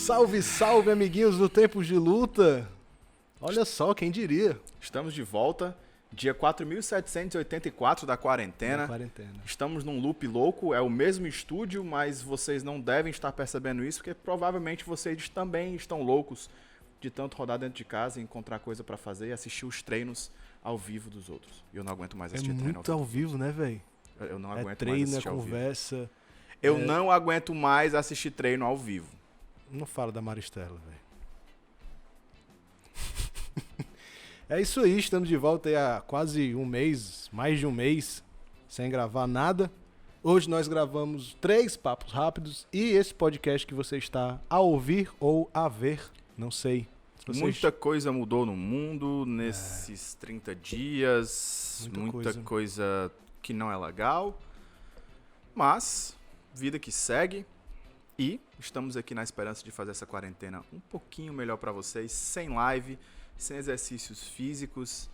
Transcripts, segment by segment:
Salve, salve, amiguinhos do Tempos de Luta! Olha só, quem diria? Estamos de volta, dia 4.784 da quarentena. Estamos num loop louco, é o mesmo estúdio, mas vocês não devem estar percebendo isso, porque provavelmente vocês também estão loucos de tanto rodar dentro de casa e encontrar coisa pra fazer e assistir os treinos ao vivo dos outros. E eu não aguento mais assistir treino muito ao vivo, né, velho? Eu não aguento treino, mais assistir é ao vivo. conversa. Eu não aguento mais assistir treino ao vivo. Não fala da Maristela, velho. É isso aí, estamos de volta aí há quase um mês, mais de um mês, sem gravar nada. Hoje nós gravamos 3 papos rápidos e esse podcast que você está a ouvir ou a ver, não sei. Muita coisa mudou no mundo nesses 30 dias, muita coisa que não é legal, mas vida que segue e estamos aqui na esperança de fazer essa quarentena um pouquinho melhor para vocês, sem live, sem exercícios físicos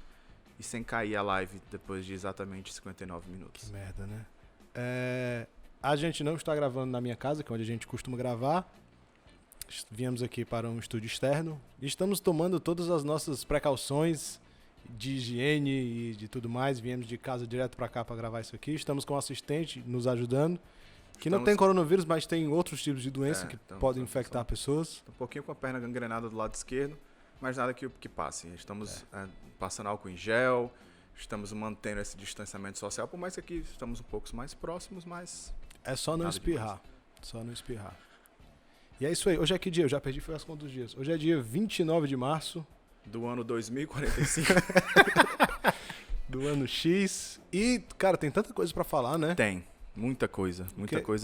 e sem cair a live depois de exatamente 59 minutos. Que merda, né? A gente não está gravando na minha casa, que é onde a gente costuma gravar. Viemos aqui para um estúdio externo e estamos tomando todas as nossas precauções de higiene e de tudo mais. Viemos de casa direto para cá para gravar isso aqui. Estamos com um assistente nos ajudando, que não tem coronavírus, mas tem outros tipos de doença que podem infectar pessoas. Um pouquinho com a perna gangrenada do lado esquerdo, mas nada que passe. Estamos passando álcool em gel, estamos mantendo esse distanciamento social, por mais que aqui estamos um pouco mais próximos, mas... É só não espirrar, só não espirrar. E é isso aí. Hoje é que dia? Eu já perdi as contas dos dias. Hoje é dia 29 de março. Do ano 2045. Do ano X. E, cara, tem tanta coisa pra falar, né? Tem. Muita coisa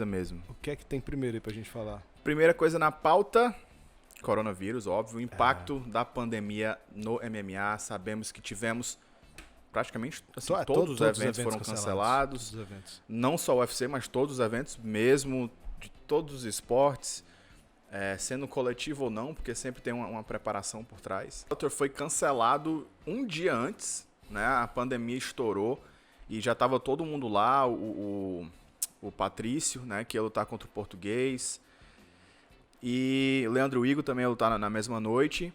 mesmo. O que é que tem primeiro aí pra gente falar? Primeira coisa na pauta, coronavírus, óbvio. O impacto da pandemia no MMA. Sabemos que tivemos praticamente todos os eventos foram cancelados. Não só o UFC, mas todos os eventos, mesmo de todos os esportes. Sendo coletivo ou não, porque sempre tem uma preparação por trás. O Bellator foi cancelado um dia antes, né? A pandemia estourou e já estava todo mundo lá, o Patrício, né, que ia lutar contra o Português, e o Leandro Higo também ia lutar na mesma noite.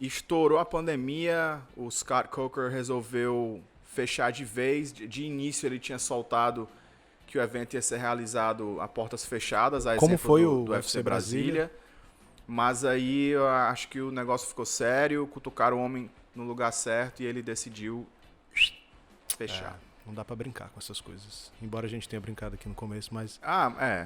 Estourou a pandemia, o Scott Coker resolveu fechar de vez. De início ele tinha soltado que o evento ia ser realizado a portas fechadas, a como foi do UFC Brasília. Mas aí eu acho que o negócio ficou sério, cutucaram o homem no lugar certo e ele decidiu fechar. Não dá pra brincar com essas coisas. Embora a gente tenha brincado aqui no começo, mas...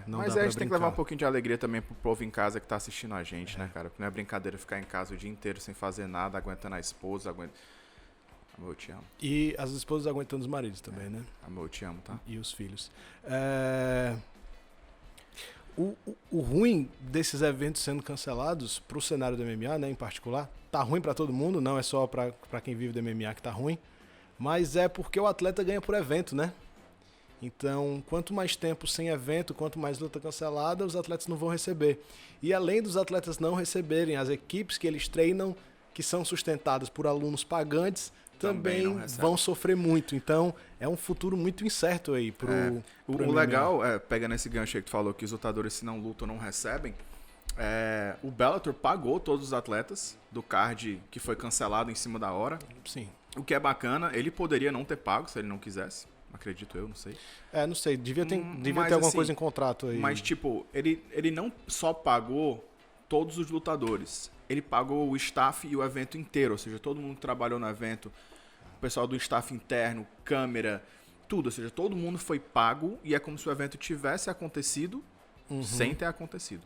Mas aí a gente tem que levar um pouquinho de alegria também pro povo em casa que tá assistindo a gente, né, cara? Porque não é brincadeira ficar em casa o dia inteiro sem fazer nada, aguentando a esposa, Amor, eu te amo. E as esposas aguentando os maridos também, né? Amor, eu te amo, tá? E os filhos. O ruim desses eventos sendo cancelados pro cenário do MMA, né, em particular, tá ruim pra todo mundo, não é só pra quem vive do MMA que tá ruim, mas é porque o atleta ganha por evento, né? Então, quanto mais tempo sem evento, quanto mais luta cancelada, os atletas não vão receber. E além dos atletas não receberem, as equipes que eles treinam, que são sustentadas por alunos pagantes, também vão sofrer muito. Então, é um futuro muito incerto aí pro o legal, pegando esse gancho aí que tu falou, que os lutadores, se não lutam, não recebem, o Bellator pagou todos os atletas do card que foi cancelado em cima da hora. Sim. O que é bacana, ele poderia não ter pago se ele não quisesse. Acredito eu, não sei. Não sei. Devia ter alguma coisa em contrato aí. Mas, tipo, ele não só pagou todos os lutadores. Ele pagou o staff e o evento inteiro. Ou seja, todo mundo que trabalhou no evento, o pessoal do staff interno, câmera, tudo. Ou seja, todo mundo foi pago e é como se o evento tivesse acontecido sem ter acontecido.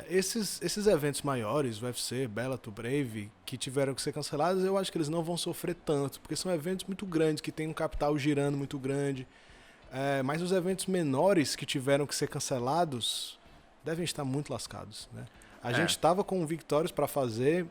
Esses eventos maiores, UFC, Bellator, Brave, que tiveram que ser cancelados, eu acho que eles não vão sofrer tanto, porque são eventos muito grandes, que tem um capital girando muito grande. Mas os eventos menores que tiveram que ser cancelados devem estar muito lascados, né? A gente estava com Victórios para fazer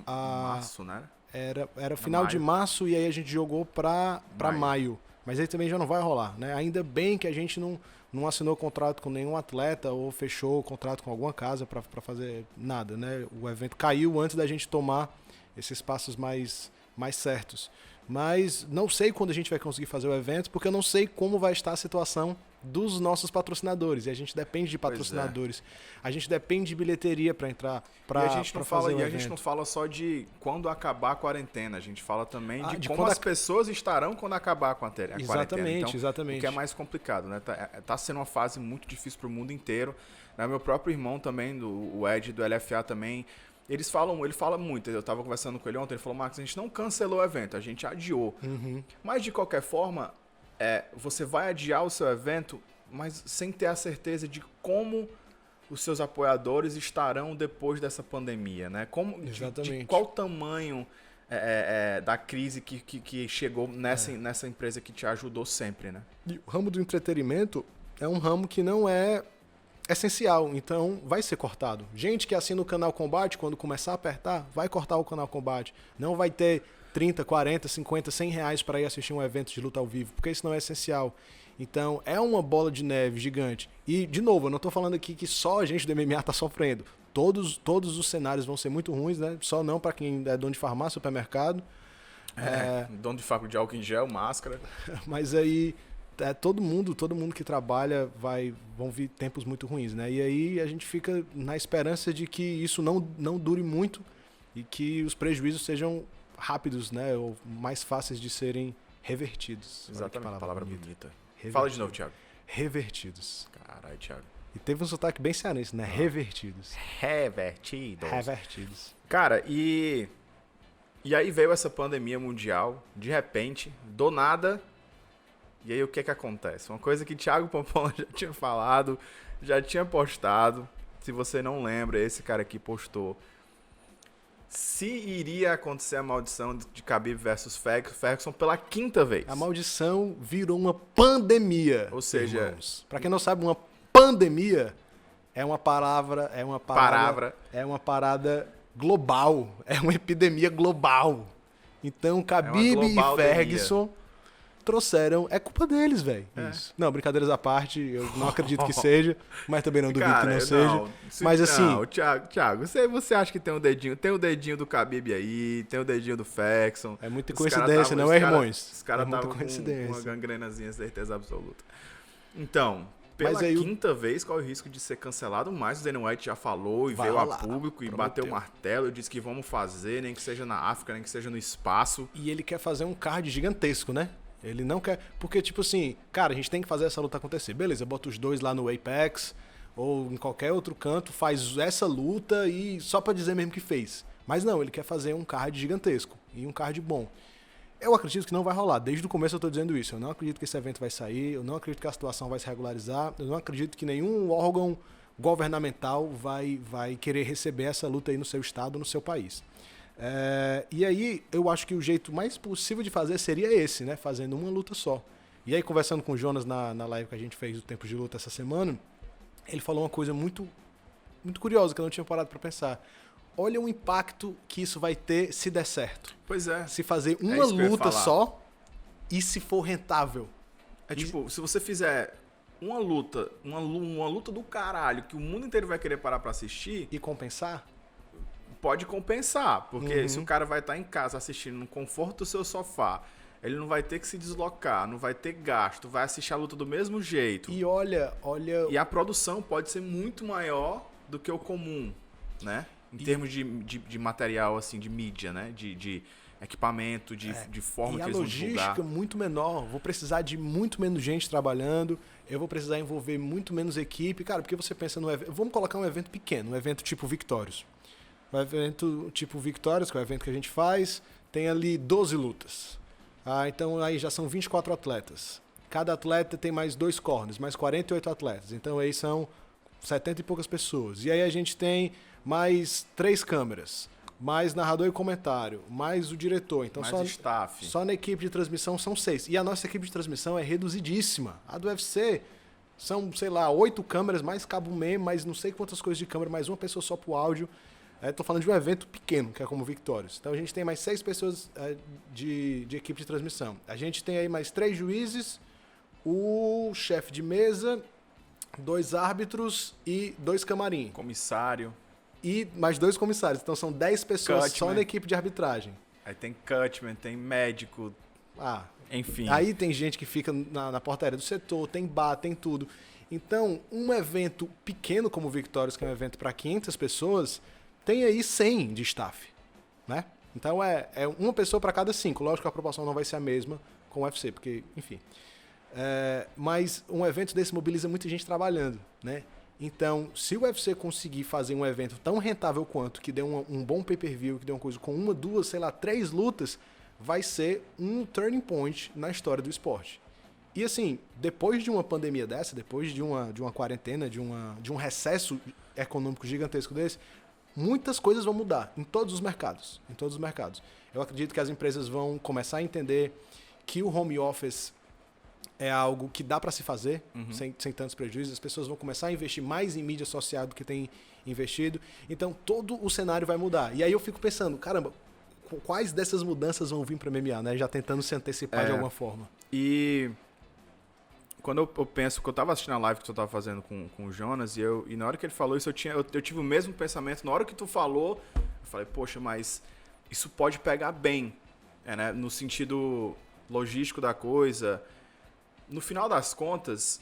março, né? Era final de março e aí a gente jogou para maio. Mas aí também já não vai rolar, né? Ainda bem que a gente não assinou contrato com nenhum atleta ou fechou contrato com alguma casa para fazer nada, né? O evento caiu antes da gente tomar esses passos mais certos. Mas não sei quando a gente vai conseguir fazer o evento, porque eu não sei como vai estar a situação dos nossos patrocinadores. E a gente depende de patrocinadores. A gente depende de bilheteria para entrar, para fazer o evento. E a gente não fala só de quando acabar a quarentena. A gente fala também de como as pessoas estarão quando acabar a quarentena. Exatamente. O que é mais complicado, né? Tá sendo uma fase muito difícil para o mundo inteiro. Meu próprio irmão também, o Ed do LFA também, ele fala muito. Eu estava conversando com ele ontem, ele falou: Marcos, a gente não cancelou o evento, a gente adiou. Mas de qualquer forma, você vai adiar o seu evento, mas sem ter a certeza de como os seus apoiadores estarão depois dessa pandemia, né? De qual tamanho da crise que chegou nessa empresa que te ajudou sempre, né? E o ramo do entretenimento é um ramo que não é essencial, então vai ser cortado. Gente que assina o Canal Combate, quando começar a apertar, vai cortar o Canal Combate. Não vai ter 30, 40, 50, 100 reais para ir assistir um evento de luta ao vivo, porque isso não é essencial. Então, é uma bola de neve gigante. E, de novo, eu não estou falando aqui que só a gente do MMA está sofrendo. Todos os cenários vão ser muito ruins, né? Só não para quem é dono de farmácia, supermercado. Dono de fábrica de álcool em gel, máscara. Mas aí... todo mundo que trabalha vão vir tempos muito ruins, né? E aí a gente fica na esperança de que isso não dure muito e que os prejuízos sejam rápidos, né? Ou mais fáceis de serem revertidos. Exatamente, palavra bonita. Fala de novo, Thiago. Revertidos. Caralho, Thiago. E teve um sotaque bem cearense, né? Revertidos. Revertidos. Cara, e aí veio essa pandemia mundial, de repente, do nada. E aí o que acontece? Uma coisa que Thiago Pamplona já tinha falado, já tinha postado. Se você não lembra, esse cara aqui postou. Se iria acontecer a maldição de Khabib versus Ferguson pela 5ª vez. A maldição virou uma pandemia. Ou seja, para quem não sabe, uma pandemia é uma parada global, é uma epidemia global. Então, Khabib e Ferguson trouxeram... É culpa deles, velho. Não, brincadeiras à parte, eu não acredito que seja, mas também não duvido que não seja. Mas assim... Não, Thiago, você acha que tem um dedinho do Khabib aí, tem o dedinho do Ferguson. É muita coincidência, não é, irmãos? Os caras estavam com uma gangrenazinha, certeza absoluta. Então, pela 5ª vez, qual é o risco de ser cancelado? Mas o Dana White já falou e veio a público e bateu o martelo e disse que vamos fazer, nem que seja na África, nem que seja no espaço. E ele quer fazer um card gigantesco, né? Ele não quer... Porque, tipo assim, cara, a gente tem que fazer essa luta acontecer. Beleza, bota os dois lá no Apex ou em qualquer outro canto, faz essa luta e só pra dizer mesmo que fez. Mas não, ele quer fazer um card gigantesco e um card bom. Eu acredito que não vai rolar. Desde o começo eu tô dizendo isso. Eu não acredito que esse evento vai sair, eu não acredito que a situação vai se regularizar, eu não acredito que nenhum órgão governamental vai querer receber essa luta aí no seu estado, no seu país. E aí eu acho que o jeito mais possível de fazer seria esse, né? Fazendo uma luta só. E aí, conversando com o Jonas na live que a gente fez do Tempo de Luta essa semana, ele falou uma coisa muito, muito curiosa que eu não tinha parado para pensar. Olha o impacto que isso vai ter se der certo. Pois é. Se fazer uma luta só e se for rentável. Tipo, se você fizer uma luta do caralho que o mundo inteiro vai querer parar para assistir e compensar, pode compensar, porque se o cara vai estar em casa assistindo no conforto do seu sofá, ele não vai ter que se deslocar, não vai ter gasto, vai assistir a luta do mesmo jeito. E olha... E a produção pode ser muito maior do que o comum, né? Em termos de material, assim, de mídia, né? De equipamento, de forma que eles vão divulgar. E a logística muito menor. Vou precisar de muito menos gente trabalhando. Eu vou precisar envolver muito menos equipe. Cara, porque você pensa no evento... Vamos colocar um evento pequeno, um evento tipo Victorious. Um evento tipo Victorious, que é o evento que a gente faz, tem ali 12 lutas. Então aí já são 24 atletas. Cada atleta tem mais 2 corners, mais 48 atletas. Então aí são 70 e poucas pessoas. E aí a gente tem mais 3 câmeras, mais narrador e comentário, mais o diretor. Então mais staff. Só na equipe de transmissão são 6. E a nossa equipe de transmissão é reduzidíssima. A do UFC são, sei lá, 8 câmeras, mais cabo mesmo, mais não sei quantas coisas de câmera, mais uma pessoa só pro áudio. Estou falando de um evento pequeno, que é como o Victorious. Então a gente tem mais 6 pessoas de equipe de transmissão. A gente tem aí mais 3 juízes, o chefe de mesa, 2 árbitros e 2 camarim. Comissário. E mais 2 comissários. Então são 10 pessoas só na equipe de arbitragem. Aí tem cutman, tem médico, enfim. Aí tem gente que fica na portaria do setor, tem bar, tem tudo. Então, um evento pequeno como o Victorious, que é um evento para 500 pessoas, tem aí 100 de staff, né? Então, é uma pessoa para cada 5. Lógico que a proporção não vai ser a mesma com o UFC, porque, enfim. Mas um evento desse mobiliza muita gente trabalhando, né? Então, se o UFC conseguir fazer um evento tão rentável quanto, que dê um bom pay-per-view, que dê uma coisa com 1, 2, sei lá, 3 lutas, vai ser um turning point na história do esporte. E assim, depois de uma pandemia dessa, depois de uma quarentena, de um recesso econômico gigantesco desse, muitas coisas vão mudar em todos os mercados. Em todos os mercados. Eu acredito que as empresas vão começar a entender que o home office é algo que dá para se fazer, sem tantos prejuízos. As pessoas vão começar a investir mais em mídia social do que tem investido. Então, todo o cenário vai mudar. E aí eu fico pensando, caramba, quais dessas mudanças vão vir para o MMA, né? Já tentando se antecipar de alguma forma. E quando eu penso, que eu estava assistindo a live que tu estava fazendo com o Jonas, e na hora que ele falou isso, eu tive o mesmo pensamento. Na hora que tu falou, eu falei, poxa, mas isso pode pegar bem, né? No sentido logístico da coisa. No final das contas,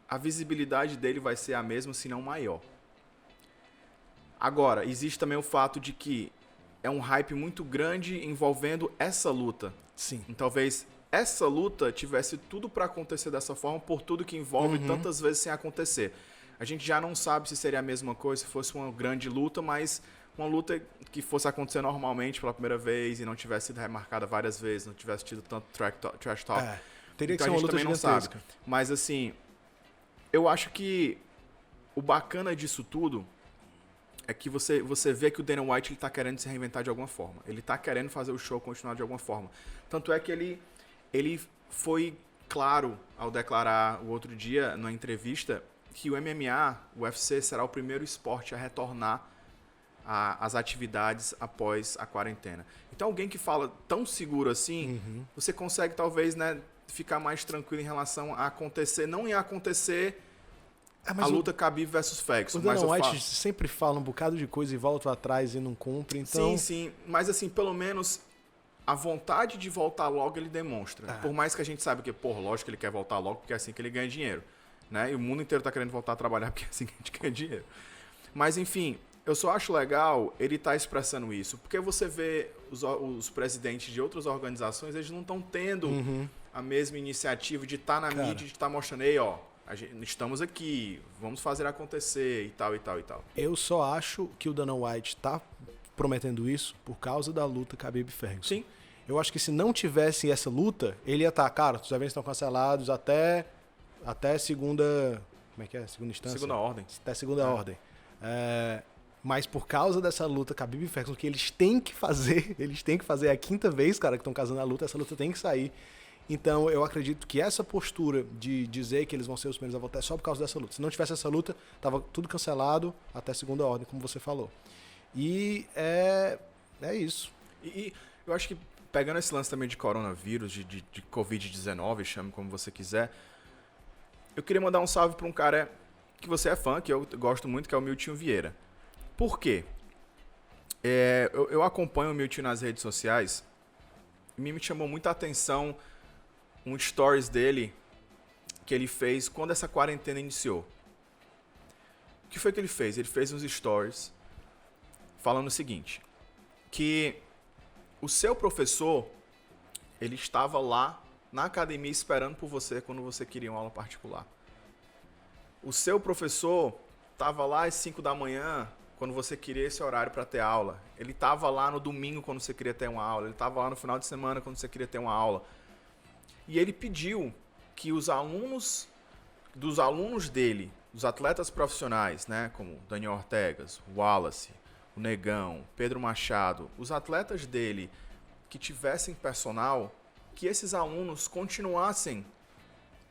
a visibilidade dele vai ser a mesma, se não maior. Agora, existe também o fato de que é um hype muito grande envolvendo essa luta. Sim. E talvez essa luta tivesse tudo para acontecer dessa forma, por tudo que envolve tantas vezes sem acontecer. A gente já não sabe se seria a mesma coisa se fosse uma grande luta, mas uma luta que fosse acontecer normalmente pela primeira vez e não tivesse sido remarcada várias vezes, não tivesse tido tanto trash talk. Teria que então ser uma luta também gigantesca. Não sabe. Mas assim, eu acho que o bacana disso tudo é que você vê que o Dana White ele tá querendo se reinventar de alguma forma. Ele tá querendo fazer o show continuar de alguma forma. Tanto é que ele foi claro ao declarar o outro dia, na entrevista, que o MMA, o UFC, será o primeiro esporte a retornar às atividades após a quarentena. Então alguém que fala tão seguro assim, você consegue talvez, né, ficar mais tranquilo em relação a acontecer, não ia acontecer a luta Khabib versus Ferguson. O Dana White sempre fala um bocado de coisa e volta atrás e não cumpre, então... Sim, mas assim, pelo menos a vontade de voltar logo ele demonstra. Por mais que a gente saiba que, lógico que ele quer voltar logo, porque é assim que ele ganha dinheiro, né? E o mundo inteiro tá querendo voltar a trabalhar porque é assim que a gente ganha dinheiro. Mas enfim, eu só acho legal ele tá expressando isso, porque você vê os presidentes de outras organizações, eles não estão tendo a mesma iniciativa de estar na mídia, de estar mostrando, ei, ó, estamos aqui, vamos fazer acontecer e tal, e tal, e tal. Eu só acho que o Dana White tá prometendo isso por causa da luta Khabib Ferguson. Sim. Eu acho que se não tivesse essa luta, ele ia estar, cara, os eventos estão cancelados até segunda... Como é que é? Segunda instância? Segunda ordem. Até segunda ordem. Mas por causa dessa luta Khabib Ferguson, que eles têm que fazer é a 5ª vez, cara, que estão casando a luta, essa luta tem que sair. Então, eu acredito que essa postura de dizer que eles vão ser os primeiros a voltar é só por causa dessa luta. Se não tivesse essa luta, tava tudo cancelado até segunda ordem, como você falou. E é isso. E eu acho que, pegando esse lance também de coronavírus, de Covid-19, chame como você quiser, eu queria mandar um salve para um cara que você é fã, que eu gosto muito, que é o Miltinho Vieira. Por quê? Eu acompanho o Miltinho nas redes sociais e me chamou muita atenção um stories dele que ele fez quando essa quarentena iniciou. O que foi que ele fez? Ele fez uns stories falando o seguinte, que o seu professor, ele estava lá na academia esperando por você quando você queria uma aula particular. O seu professor estava lá às 5 da manhã quando você queria esse horário para ter aula. Ele estava lá no domingo quando você queria ter uma aula. Ele estava lá no final de semana quando você queria ter uma aula. E ele pediu que dos alunos dele, os atletas profissionais, né, como Daniel Ortegas, Wallace, o Negão, Pedro Machado, os atletas dele que tivessem personal, que esses alunos continuassem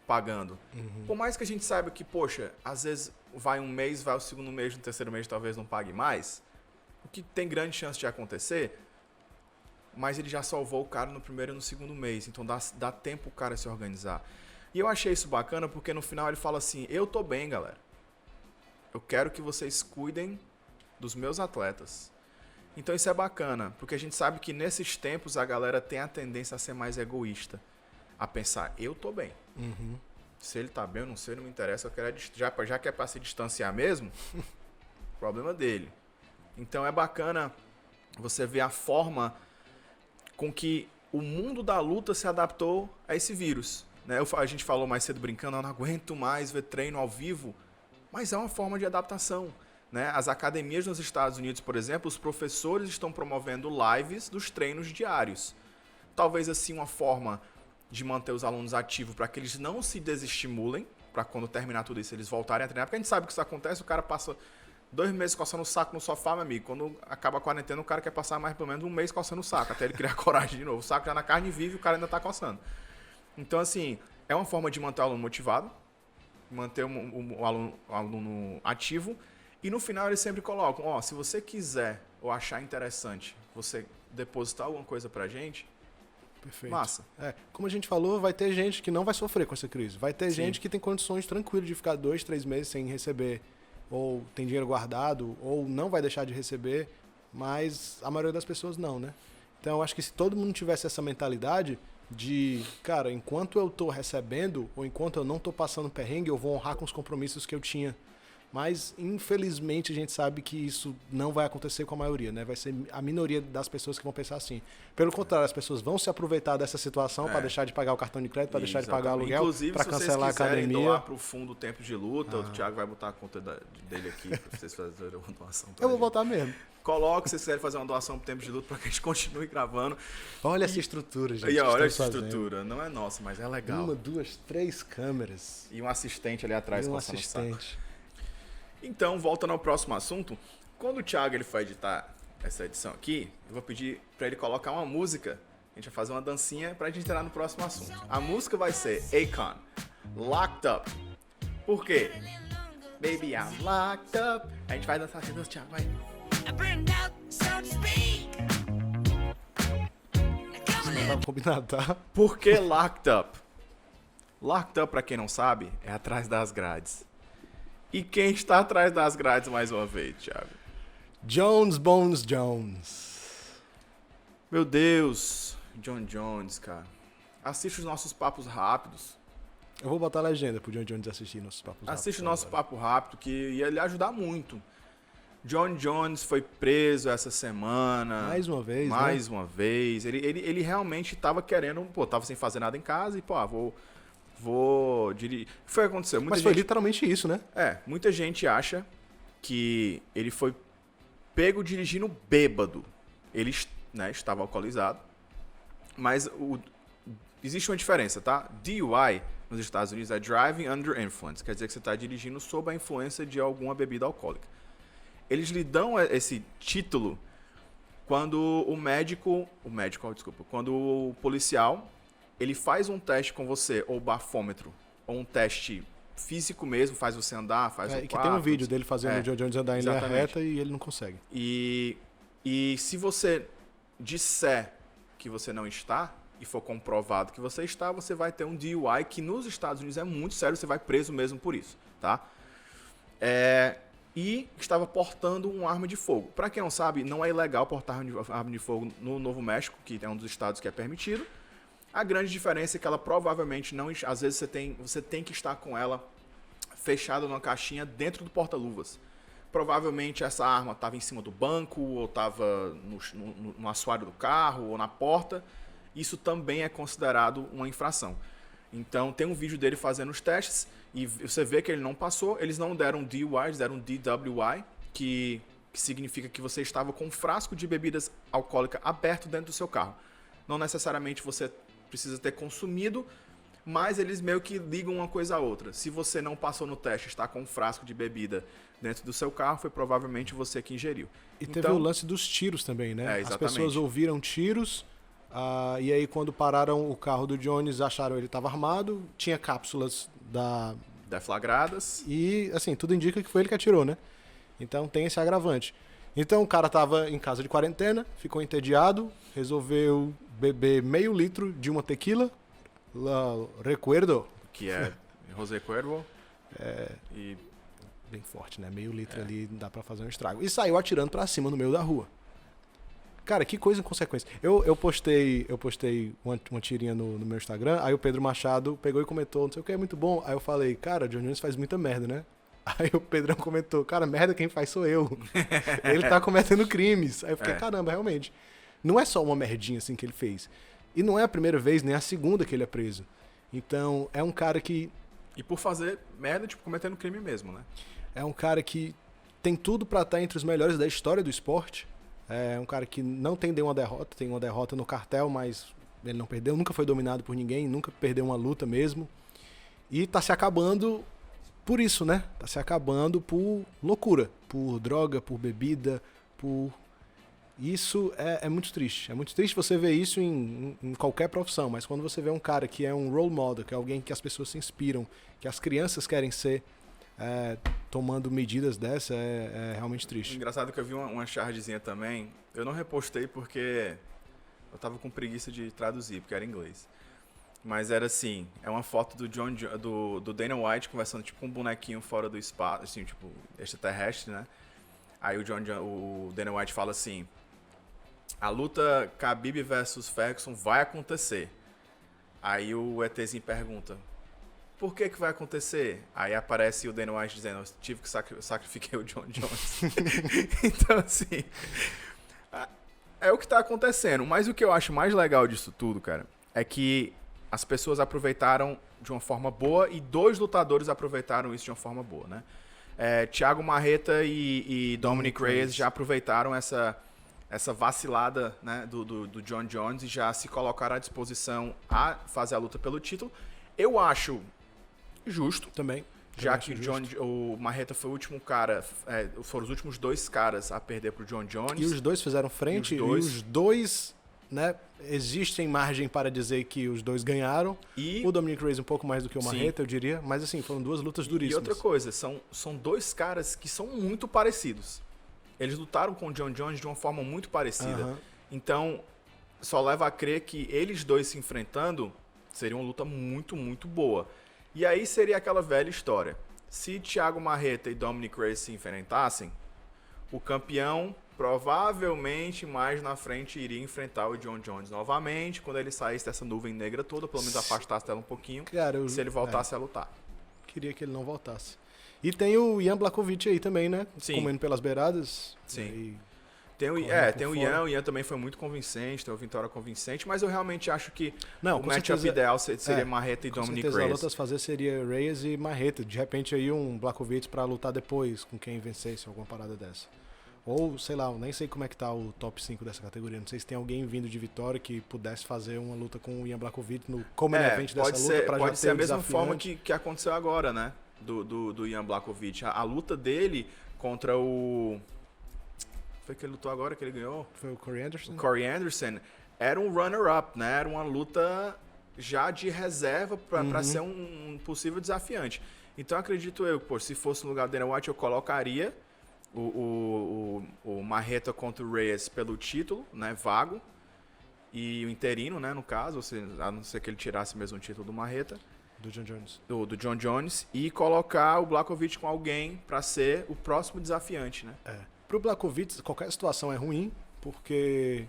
pagando. Por mais que a gente saiba que, poxa, às vezes vai um mês, vai o segundo mês, no terceiro mês talvez não pague mais, o que tem grande chance de acontecer, mas ele já salvou o cara no primeiro e no segundo mês, então dá tempo o cara se organizar. E eu achei isso bacana porque no final ele fala assim, eu tô bem, galera. Eu quero que vocês cuidem dos meus atletas. Então isso é bacana, porque a gente sabe que nesses tempos a galera tem a tendência a ser mais egoísta. A pensar, eu tô bem. Uhum. Se ele tá bem, eu não sei, não me interessa. Eu quero já que é pra se distanciar mesmo, problema dele. Então é bacana você ver a forma com que o mundo da luta se adaptou a esse vírus. Né? A gente falou mais cedo brincando, eu não aguento mais ver treino ao vivo, mas é uma forma de adaptação. Né? As academias nos Estados Unidos, por exemplo, os professores estão promovendo lives dos treinos diários. Talvez assim uma forma de manter os alunos ativos para que eles não se desestimulem, para quando terminar tudo isso eles voltarem a treinar, porque a gente sabe que isso acontece, o cara passa 2 meses coçando o saco no sofá, meu amigo. Quando acaba a quarentena, o cara quer passar mais pelo menos 1 mês coçando o saco, até ele criar coragem de novo. O saco já na carne vive e o cara ainda tá coçando. Então, assim, é uma forma de manter o aluno motivado, manter o aluno ativo. E no final eles sempre colocam, se você quiser ou achar interessante você depositar alguma coisa pra gente, perfeito. Massa. Como a gente falou, vai ter gente que não vai sofrer com essa crise. Vai ter gente que tem condições tranquilas de ficar 2, 3 meses sem receber, ou tem dinheiro guardado, ou não vai deixar de receber, mas a maioria das pessoas não, né? Então, eu acho que se todo mundo tivesse essa mentalidade de, cara, enquanto eu tô recebendo, ou enquanto eu não tô passando perrengue, eu vou honrar com os compromissos que eu tinha. Mas, infelizmente, a gente sabe que isso não vai acontecer com a maioria, né? Vai ser a minoria das pessoas que vão pensar assim. Pelo contrário, as pessoas vão se aproveitar dessa situação para deixar de pagar o cartão de crédito, para deixar de pagar o aluguel, para cancelar a academia. Doar para o fundo Tempo de Luta, o Thiago vai botar a conta dele aqui para vocês fazerem uma doação. Eu vou botar mesmo. Coloque se vocês quiserem fazer uma doação pro Tempo de Luta para que a gente continue gravando. Olha essa estrutura, gente. E olha essa estrutura. Não é nossa, mas é legal. 1, 2, 3 câmeras. E um assistente ali atrás com o saco. Então, voltando ao próximo assunto, quando o Thiago ele for editar essa edição aqui, eu vou pedir para ele colocar uma música. A gente vai fazer uma dancinha pra gente entrar no próximo assunto. A música vai ser Akon, Locked Up. Por quê? Baby, I'm locked up. A gente vai dançar assim, Thiago, vai. Não tá combinado, tá? Por que Locked Up? Locked Up, pra quem não sabe, é atrás das grades. E quem está atrás das grades mais uma vez, Thiago? Jones Bones Jones. Meu Deus, John Jones, cara. Assiste os nossos papos rápidos. Eu vou botar a legenda pro John Jones assistir nossos papos rápidos. Assiste o nosso papo rápido, que ia lhe ajudar muito. John Jones foi preso essa semana. Mais uma vez, Mais uma vez. Ele realmente estava querendo, tava sem fazer nada em casa e, vou dirigir. Foi o que aconteceu. Mas foi literalmente isso, né? Muita gente acha que ele foi pego dirigindo bêbado. Ele, estava alcoolizado. Mas existe uma diferença, tá? DUI nos Estados Unidos é Driving Under Influence. Quer dizer que você está dirigindo sob a influência de alguma bebida alcoólica. Eles lhe dão esse título quando quando o policial ele faz um teste com você, ou bafômetro, ou um teste físico mesmo, faz você andar, faz que tem um vídeo dele fazendo o John Jones andar em linha reta e ele não consegue. E se você disser que você não está, e for comprovado que você está, você vai ter um DUI, que nos Estados Unidos é muito sério, você vai preso mesmo por isso, tá? E estava portando uma arma de fogo. Para quem não sabe, não é ilegal portar arma de fogo no Novo México, que é um dos estados que é permitido. A grande diferença é que ela provavelmente não... Às vezes você tem que estar com ela fechada numa caixinha dentro do porta-luvas. Provavelmente essa arma estava em cima do banco, ou estava no assoalho do carro, ou na porta. Isso também é considerado uma infração. Então tem um vídeo dele fazendo os testes e você vê que ele não passou. Eles não deram DUI, eles deram DWI, que significa que você estava com um frasco de bebidas alcoólicas aberto dentro do seu carro. Não necessariamente você precisa ter consumido, mas eles meio que ligam uma coisa a outra. Se você não passou no teste, está com um frasco de bebida dentro do seu carro, foi provavelmente você que ingeriu. E teve o lance dos tiros também, né? As pessoas ouviram tiros, e aí quando pararam o carro do Jones, acharam que ele estava armado, tinha cápsulas deflagradas. E, assim, tudo indica que foi ele que atirou, né? Então tem esse agravante. Então o cara estava em casa de quarentena, ficou entediado, resolveu beber meio litro de uma tequila, La Recuerdo. Que é José Cuervo. E bem forte, né? Meio litro ali dá pra fazer um estrago. E saiu atirando pra cima no meio da rua. Cara, que coisa inconsequência. Eu postei uma tirinha no meu Instagram, aí o Pedro Machado pegou e comentou, não sei o que, é muito bom. Aí eu falei, cara, o John Jones faz muita merda, né? Aí o Pedrão comentou, cara, merda quem faz sou eu. Ele tá cometendo crimes. Aí eu fiquei, caramba, realmente. Não é só uma merdinha assim que ele fez. E não é a primeira vez, nem a segunda que ele é preso. Então, é um cara que... E por fazer merda, tipo, cometendo crime mesmo, né? É um cara que tem tudo pra estar entre os melhores da história do esporte. É um cara que não tem nenhuma derrota, tem uma derrota no cartel, mas ele não perdeu, nunca foi dominado por ninguém, nunca perdeu uma luta mesmo. E tá se acabando por isso, né? Tá se acabando por loucura, por droga, por bebida, por... Isso é muito triste. É muito triste você ver isso em qualquer profissão, mas quando você vê um cara que é um role model, que é alguém que as pessoas se inspiram, que as crianças querem ser, tomando medidas dessa, é realmente triste. Engraçado que eu vi uma chargezinha também, eu não repostei porque eu tava com preguiça de traduzir, porque era em inglês. Mas era assim, é uma foto do Dana White conversando tipo com um bonequinho fora do espaço, assim, tipo, extraterrestre, né? Aí o Dana White fala assim, a luta Khabib versus Ferguson vai acontecer. Aí o ETzinho pergunta, por que vai acontecer? Aí aparece o Dana White dizendo, eu tive que sacrificar o John Jones. Então, assim, é o que tá acontecendo. Mas o que eu acho mais legal disso tudo, cara, é que as pessoas aproveitaram de uma forma boa e 2 lutadores aproveitaram isso de uma forma boa, né? Thiago Marreta e Dominic Reyes já aproveitaram essa vacilada, né, do John Jones e já se colocaram à disposição a fazer a luta pelo título. Eu acho justo. Também. Já que o Marreta foi o último cara, foram os últimos 2 caras a perder pro John Jones. E os 2 fizeram frente, e os dois, né, existem margem para dizer que os 2 ganharam. E o Dominic Reyes um pouco mais do que o Marreta, eu diria. Mas assim, foram 2 lutas duríssimas. E outra coisa, são 2 caras que são muito parecidos. Eles lutaram com o John Jones de uma forma muito parecida. Uhum. Então, só leva a crer que eles 2 se enfrentando seria uma luta muito, muito boa. E aí seria aquela velha história. Se Thiago Marreta e Dominic Reyes se enfrentassem, o campeão provavelmente mais na frente iria enfrentar o John Jones novamente, quando ele saísse dessa nuvem negra toda, pelo menos afastasse dela um pouquinho, cara, se ele voltasse a lutar. Queria que ele não voltasse. E tem o Jan Blachowicz aí também, né? Sim. Comendo pelas beiradas. Sim. Tem o Ian também foi muito convincente, tem uma vitória convincente, mas eu realmente acho que o matchup ideal seria Marreta e Dominic Reyes. A luta a fazer seria Reyes e Marreta. De repente aí um Blachowicz pra lutar depois com quem vencesse, alguma parada dessa. Ou, sei lá, nem sei como é que tá o top 5 dessa categoria. Não sei se tem alguém vindo de Vitória que pudesse fazer uma luta com o Jan Blachowicz no como evento dessa luta pra já ter pode ser a mesma forma que aconteceu agora, né? Do Jan Blachowicz. A luta dele contra o... Foi que ele lutou agora, que ele ganhou? Foi o Corey Anderson? O Corey Anderson era um runner-up, né? Era uma luta já de reserva para ser um possível desafiante. Então, acredito eu, se fosse no lugar do Dana White, eu colocaria o Marreta contra o Reyes pelo título, né? Vago. E o interino, né? No caso, a não ser que ele tirasse mesmo o título do Marreta. Do John Jones. Do John Jones. E colocar o Blachowicz com alguém para ser o próximo desafiante, né? Pro Blachowicz, qualquer situação é ruim, porque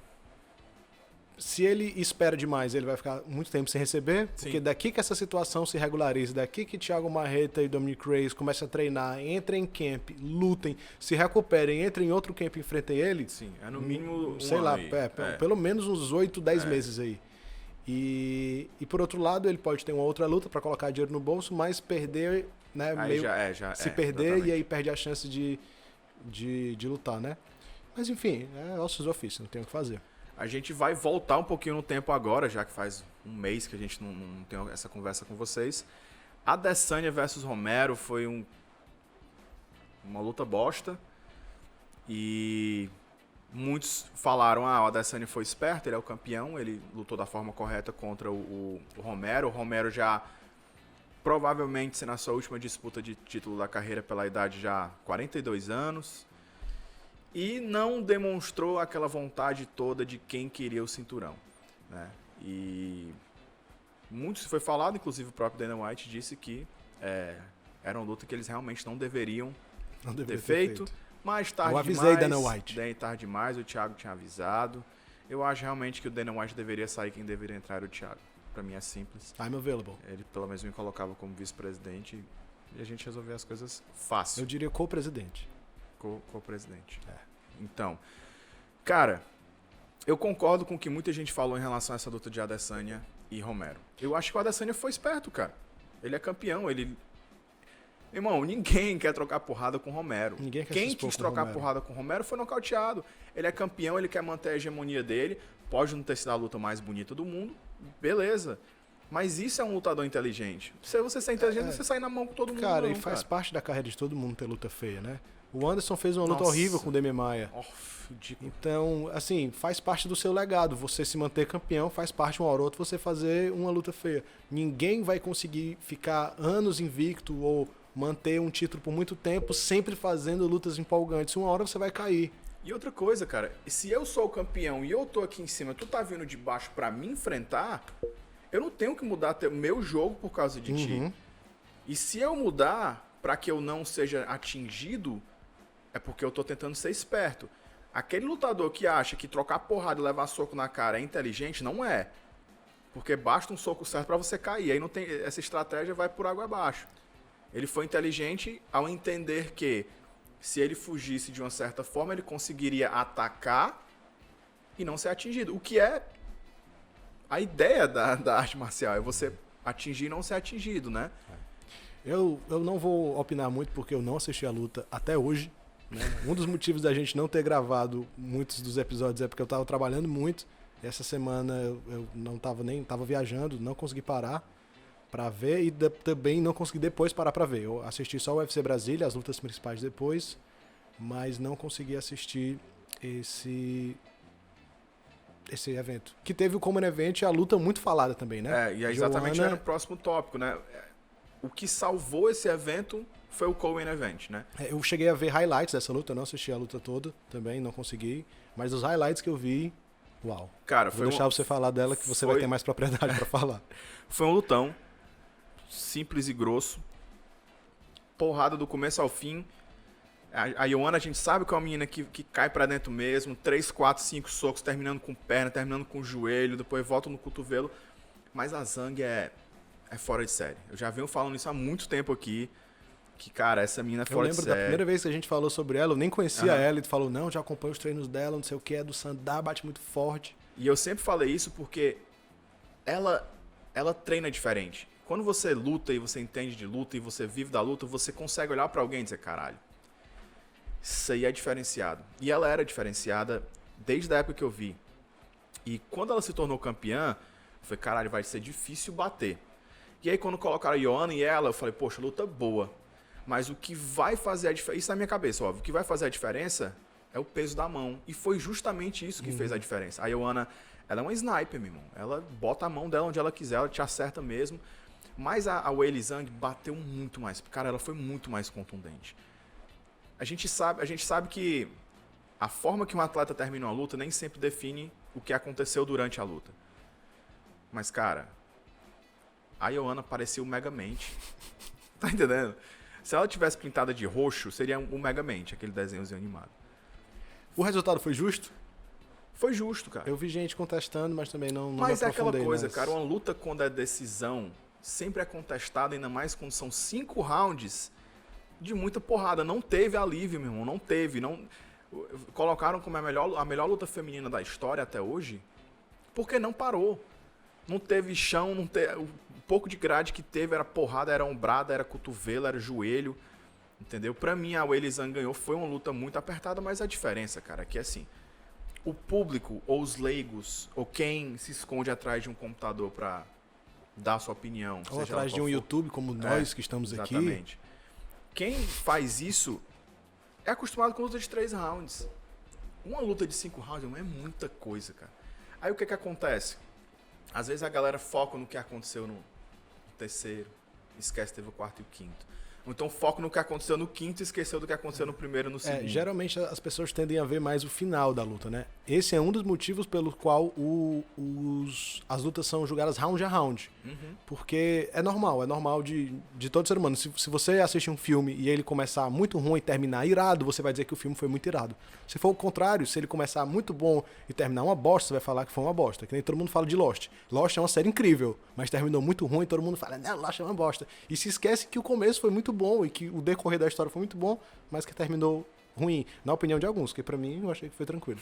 se ele espera demais, ele vai ficar muito tempo sem receber, porque daqui que essa situação se regularize, daqui que Thiago Marreta e Dominic Reyes começam a treinar, entrem em camp, lutem, se recuperem, entrem em outro camp e enfrentem ele. Sim, é no mínimo sei lá, pelo menos uns 8, 10 meses aí. E por outro lado, ele pode ter uma outra luta para colocar dinheiro no bolso, mas perder, né, se perder exatamente. E aí perde a chance de lutar, né? Mas enfim, é ossos do ofício, não tem o que fazer. A gente vai voltar um pouquinho no tempo agora, já que faz um mês que a gente não tem essa conversa com vocês. Adesanya versus Romero foi uma luta bosta. E muitos falaram, o Adesanya foi esperto, ele é o campeão, ele lutou da forma correta contra o Romero. O Romero já provavelmente sendo a sua última disputa de título da carreira pela idade já 42 anos. E não demonstrou aquela vontade toda de quem queria o cinturão, né? E muito se foi falado, inclusive o próprio Dana White disse que era uma luta que eles realmente não deveriam ter feito. Mas tarde eu avisei demais. Dana White. Daí tarde demais, o Thiago tinha avisado. Eu acho realmente que o Dana White deveria sair, quem deveria entrar era o Thiago. Pra mim é simples. I'm available. Ele pelo menos me colocava como vice-presidente e a gente resolvia as coisas fácil. Eu diria co-presidente. Co-presidente. Então, cara, eu concordo com o que muita gente falou em relação a essa luta de Adesanya e Romero. Eu acho que o Adesanya foi esperto, cara. Ele é campeão, ele... Irmão, ninguém quer trocar porrada com o Romero. Quem quis trocar porrada com o Romero foi nocauteado. Ele é campeão, ele quer manter a hegemonia dele. Pode não ter sido a luta mais bonita do mundo. Beleza. Mas isso é um lutador inteligente. Se você ser inteligente, você sai na mão com todo mundo. Cara, e faz parte da carreira de todo mundo ter luta feia, né? O Anderson fez uma luta horrível com o Demian Maia. Então, assim, faz parte do seu legado. Você se manter campeão, faz parte, uma hora ou outra, você fazer uma luta feia. Ninguém vai conseguir ficar anos invicto ou manter um título por muito tempo, sempre fazendo lutas empolgantes. Uma hora você vai cair. E outra coisa, cara, se eu sou o campeão e eu tô aqui em cima, tu tá vindo de baixo pra me enfrentar, eu não tenho que mudar o meu jogo por causa de ti. E se eu mudar pra que eu não seja atingido, é porque eu tô tentando ser esperto. Aquele lutador que acha que trocar porrada e levar soco na cara é inteligente, não é. Porque basta um soco certo pra você cair. Aí não tem, essa estratégia vai por água abaixo. Ele foi inteligente ao entender que se ele fugisse de uma certa forma, ele conseguiria atacar e não ser atingido. O que é a ideia da arte marcial, é você atingir e não ser atingido, né? Eu não vou opinar muito porque eu não assisti a luta até hoje. Né? Um dos motivos da gente não ter gravado muitos dos episódios é porque eu estava trabalhando muito. Essa semana eu não estava viajando, não consegui parar para ver e também não consegui depois parar para ver. Eu assisti só o UFC Brasília, as lutas principais depois, mas não consegui assistir esse evento. Que teve o Common Event e a luta muito falada também, né? E exatamente era o próximo tópico, né? O que salvou esse evento foi o Common Event, né? Eu cheguei a ver highlights dessa luta, eu não assisti a luta toda também, não consegui, mas os highlights que eu vi, uau. Cara, vou deixar você falar dela que você vai ter mais propriedade para falar. Foi um lutão. Simples e grosso. Porrada do começo ao fim. A Joanna, a gente sabe que é uma menina que cai pra dentro mesmo. 3, 4, 5 socos, terminando com perna, terminando com joelho, depois volta no cotovelo. Mas a Zhang é fora de série. Eu já venho falando isso há muito tempo aqui. Que, cara, essa menina é fora de série. Eu lembro da primeira vez que a gente falou sobre ela, eu nem conhecia ela. E tu falou, não, já acompanho os treinos dela, não sei o que, é do Sandá, bate muito forte. E eu sempre falei isso porque ela treina diferente. Quando você luta e você entende de luta e você vive da luta, você consegue olhar pra alguém e dizer, caralho, isso aí é diferenciado. E ela era diferenciada desde a época que eu vi. E quando ela se tornou campeã, eu falei, caralho, vai ser difícil bater. E aí quando colocaram a Joanna e ela, eu falei, poxa, luta boa. Mas o que vai fazer a diferença, isso na minha cabeça, óbvio, o que vai fazer a diferença é o peso da mão. E foi justamente isso que fez a diferença. A Joanna, ela é uma sniper, meu irmão. Ela bota a mão dela onde ela quiser, ela te acerta mesmo. Mas a Weili Zhang bateu muito mais. Cara, ela foi muito mais contundente. A gente sabe que a forma que um atleta termina uma luta nem sempre define o que aconteceu durante a luta. Mas, cara, a Joanna parecia o Megamente. Tá entendendo? Se ela tivesse pintada de roxo, seria o Megamente, aquele desenhozinho animado. O resultado foi justo? Foi justo, cara. Eu vi gente contestando, mas também não Mas é aquela coisa, cara, uma luta quando é decisão sempre é contestada, ainda mais quando são 5 rounds de muita porrada. Não teve alívio, meu irmão, não teve. Colocaram como a melhor luta feminina da história até hoje, porque não parou. Não teve chão, o pouco de grade que teve era porrada, era ombrada, era cotovelo, era joelho, entendeu? Pra mim, a Weili Zhang ganhou, foi uma luta muito apertada, mas a diferença, cara, é que assim, o público, ou os leigos, ou quem se esconde atrás de um computador pra dar a sua opinião, ou atrás de um YouTube, como nós que estamos aqui. Exatamente. Quem faz isso é acostumado com luta de 3 rounds. Uma luta de 5 rounds é muita coisa, cara. Aí o que acontece? Às vezes a galera foca no que aconteceu no terceiro, esquece que teve o quarto e o quinto. Então foco no que aconteceu no quinto e esqueceu do que aconteceu no primeiro e no segundo. Geralmente as pessoas tendem a ver mais o final da luta, né? Esse é um dos motivos pelo qual as lutas são julgadas round a round. Porque é normal de todo ser humano. Se você assiste um filme e ele começar muito ruim e terminar irado, você vai dizer que o filme foi muito irado. Se for o contrário, se ele começar muito bom e terminar uma bosta, você vai falar que foi uma bosta. Que nem todo mundo fala de Lost. Lost é uma série incrível, mas terminou muito ruim e todo mundo fala, não, Lost é uma bosta. E se esquece que o começo foi muito bom e que o decorrer da história foi muito bom, mas que terminou ruim, na opinião de alguns, que pra mim eu achei que foi tranquilo.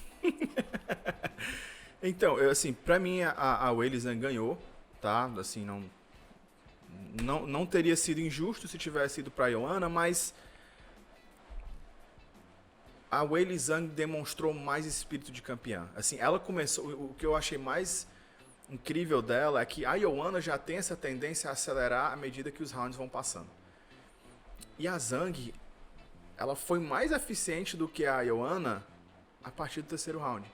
Então, assim, pra mim a Weili Zhang ganhou, tá? Assim, não teria sido injusto se tivesse ido pra Joanna, mas a Weili Zhang demonstrou mais espírito de campeã. Assim, ela começou, o que eu achei mais incrível dela é que a Joanna já tem essa tendência a acelerar à medida que os rounds vão passando. E a Zhang, ela foi mais eficiente do que a Joanna a partir do terceiro round.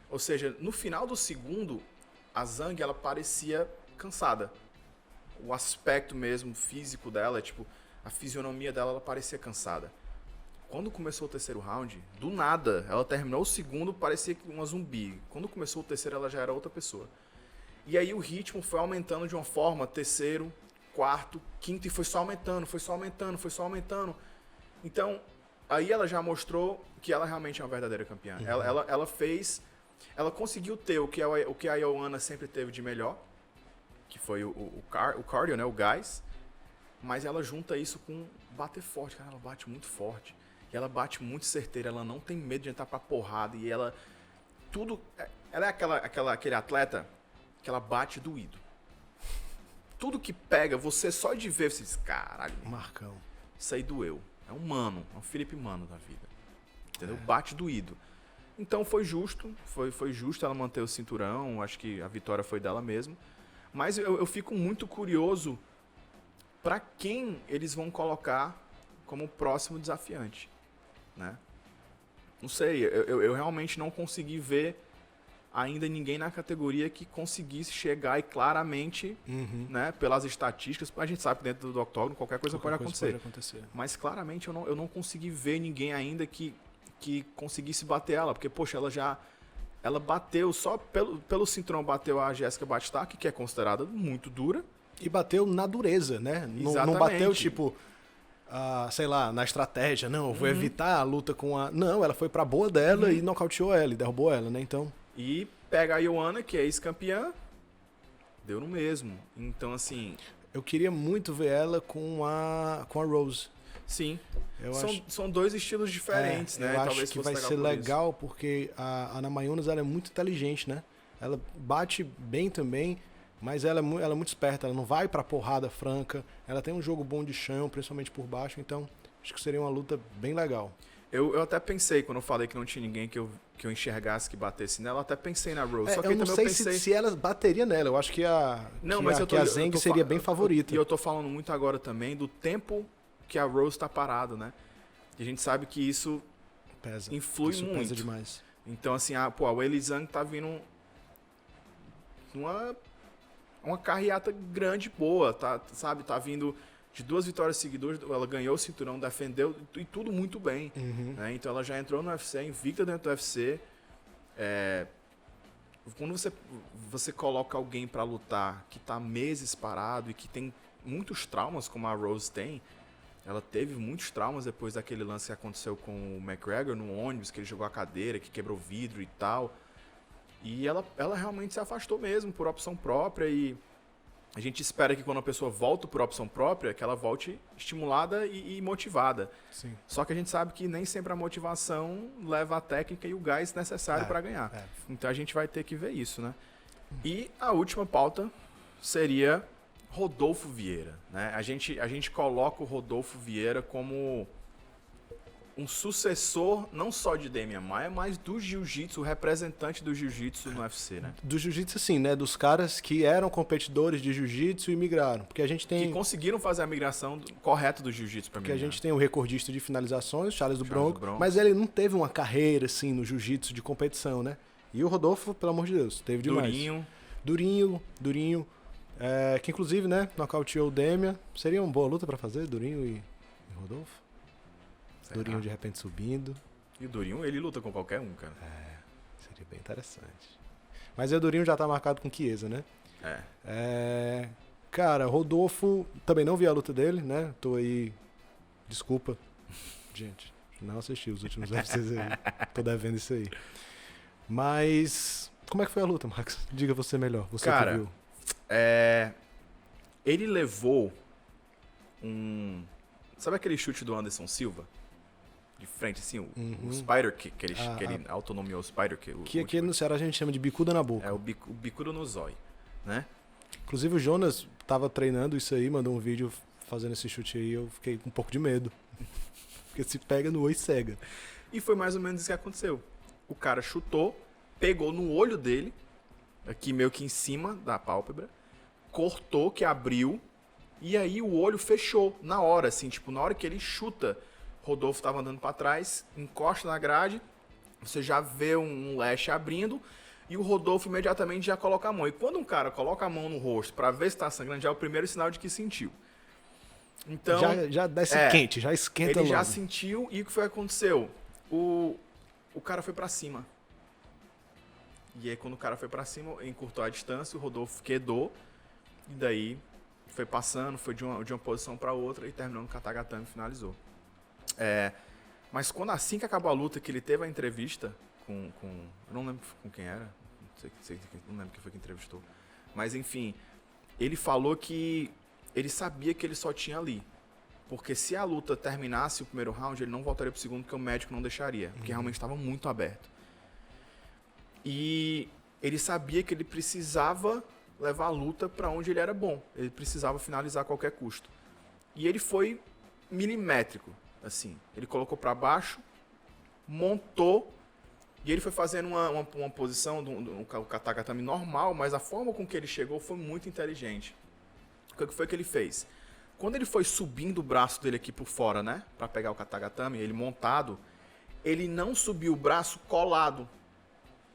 Ou seja, no final do segundo, a Zhang, ela parecia cansada. O aspecto mesmo físico dela, tipo, a fisionomia dela, ela parecia cansada. Quando começou o terceiro round, do nada, ela terminou o segundo, parecia uma zumbi. Quando começou o terceiro, ela já era outra pessoa. E aí o ritmo foi aumentando de uma forma, terceiro, quarto, quinto, e foi só aumentando. Então, aí ela já mostrou que ela realmente é uma verdadeira campeã. Ela conseguiu ter o que a Joanna sempre teve de melhor, que foi o cardio, né, o gás, mas ela junta isso com bater forte. Cara, ela bate muito forte. E ela bate muito certeira, ela não tem medo de entrar pra porrada. E ela é aquele atleta que ela bate doído. Tudo que pega, você só de ver, você diz, caralho, Marcão. Isso aí doeu. É um Mano, é um Felipe Mano da vida. Entendeu? Bate doído. Então foi justo ela manter o cinturão, acho que a vitória foi dela mesmo. Mas eu fico muito curioso pra quem eles vão colocar como próximo desafiante, né? Não sei, eu realmente não consegui ver ainda ninguém na categoria que conseguisse chegar e claramente, né, pelas estatísticas, a gente sabe que dentro do octógono qualquer coisa pode acontecer. Mas claramente eu não consegui ver ninguém ainda que conseguisse bater ela, porque, poxa, ela bateu só pelo cinturão, bateu a Jéssica Batistac, que é considerada muito dura. E bateu na dureza, né? Não bateu, tipo, sei lá, na estratégia. Não, eu vou evitar a luta com a... Não, ela foi pra boa dela e nocauteou ela, e derrubou ela, né? Então... E pega a Joanna, que é ex-campeã, deu no mesmo. Então, assim... Eu queria muito ver ela com a Rose. Sim. São dois estilos diferentes, né? Eu acho que vai ser legal porque a Ana Mayunas, ela é muito inteligente, né? Ela bate bem também, mas ela é muito esperta. Ela não vai pra porrada franca. Ela tem um jogo bom de chão, principalmente por baixo. Então, acho que seria uma luta bem legal. Eu até pensei, quando eu falei que não tinha ninguém que eu enxergasse que batesse nela, até pensei na Rose. Só que eu não sei se ela bateria nela. Eu acho que a Zhang seria bem favorita. E eu tô falando muito agora também do tempo que a Rose tá parada, né? E a gente sabe que isso influi muito. Pesa demais. Então, assim, a Weili Zhang tá vindo uma carreata grande, boa, tá, sabe? Tá vindo de 2 vitórias seguidas, ela ganhou o cinturão, defendeu e tudo muito bem. Né? Então ela já entrou no UFC, invicta dentro do UFC. Quando você coloca alguém pra lutar que tá meses parado e que tem muitos traumas, como a Rose tem, ela teve muitos traumas depois daquele lance que aconteceu com o McGregor no ônibus, que ele jogou a cadeira, que quebrou vidro e tal. E ela realmente se afastou mesmo por opção própria e a gente espera que quando a pessoa volta por opção própria, que ela volte estimulada e motivada. Sim. Só que a gente sabe que nem sempre a motivação leva a técnica e o gás necessário para ganhar. Então a gente vai ter que ver isso, né? E a última pauta seria Rodolfo Vieira, né? A gente coloca o Rodolfo Vieira como um sucessor não só de Demian Maia, mas do jiu-jitsu, o representante do jiu-jitsu no UFC, né? Do jiu-jitsu, sim, né? Dos caras que eram competidores de jiu-jitsu e migraram. Porque a gente tem... Que conseguiram fazer a migração correta do jiu-jitsu para mim. Porque a gente tem o recordista de finalizações, Charles do Bronco, mas ele não teve uma carreira, assim, no jiu-jitsu de competição, né? E o Rodolfo, pelo amor de Deus, teve demais. Durinho. Que inclusive, né, nocauteou o Demian. Seria uma boa luta pra fazer, Durinho e em Rodolfo? Durinho de repente subindo. E o Durinho, ele luta com qualquer um, cara. Seria bem interessante. Mas o Durinho já tá marcado com Chiesa, né? Cara, Rodolfo, também não vi a luta dele, né? Tô aí, desculpa, gente, não assisti os últimos UFCs aí. Tô devendo isso aí. Mas, como é que foi a luta, Max? Diga você melhor, você cara, que viu. Ele levou sabe aquele chute do Anderson Silva? De frente, assim, o Spider Kick, que ele autonomiou o Spider Kick. Que aqui no Ceará a gente chama de bicuda na boca. O bicuda no zóio, né? Inclusive o Jonas tava treinando isso aí, mandou um vídeo fazendo esse chute aí, eu fiquei com um pouco de medo. Porque se pega no olho e cega. E foi mais ou menos isso que aconteceu. O cara chutou, pegou no olho dele, aqui meio que em cima da pálpebra, cortou, que abriu, e aí o olho fechou na hora, assim, tipo, na hora que ele chuta, Rodolfo tava andando para trás, encosta na grade, você já vê um lash abrindo, e o Rodolfo imediatamente já coloca a mão. E quando um cara coloca a mão no rosto para ver se tá sangrando, já é o primeiro sinal de que sentiu. Então, já desce quente, já esquenta ele logo. já sentiu, e o que foi que aconteceu? O cara foi para cima. E aí quando o cara foi para cima, encurtou a distância, o Rodolfo quedou, e daí foi passando, foi de uma posição para outra, e terminou no katagatame e finalizou. Mas quando assim que acabou a luta, que ele teve a entrevista com eu não lembro com quem era, não lembro quem foi que entrevistou, mas enfim, ele falou que ele sabia que ele só tinha ali, porque se a luta terminasse o primeiro round, ele não voltaria pro segundo, porque o médico não deixaria, porque realmente estava muito aberto. E ele sabia que ele precisava levar a luta para onde ele era bom, ele precisava finalizar a qualquer custo. E ele foi milimétrico, assim, ele colocou para baixo, montou, e ele foi fazendo uma posição do katagatame normal, mas a forma com que ele chegou foi muito inteligente. O que foi que ele fez? Quando ele foi subindo o braço dele aqui por fora, né, para pegar o katagatame, ele montado, ele não subiu o braço colado.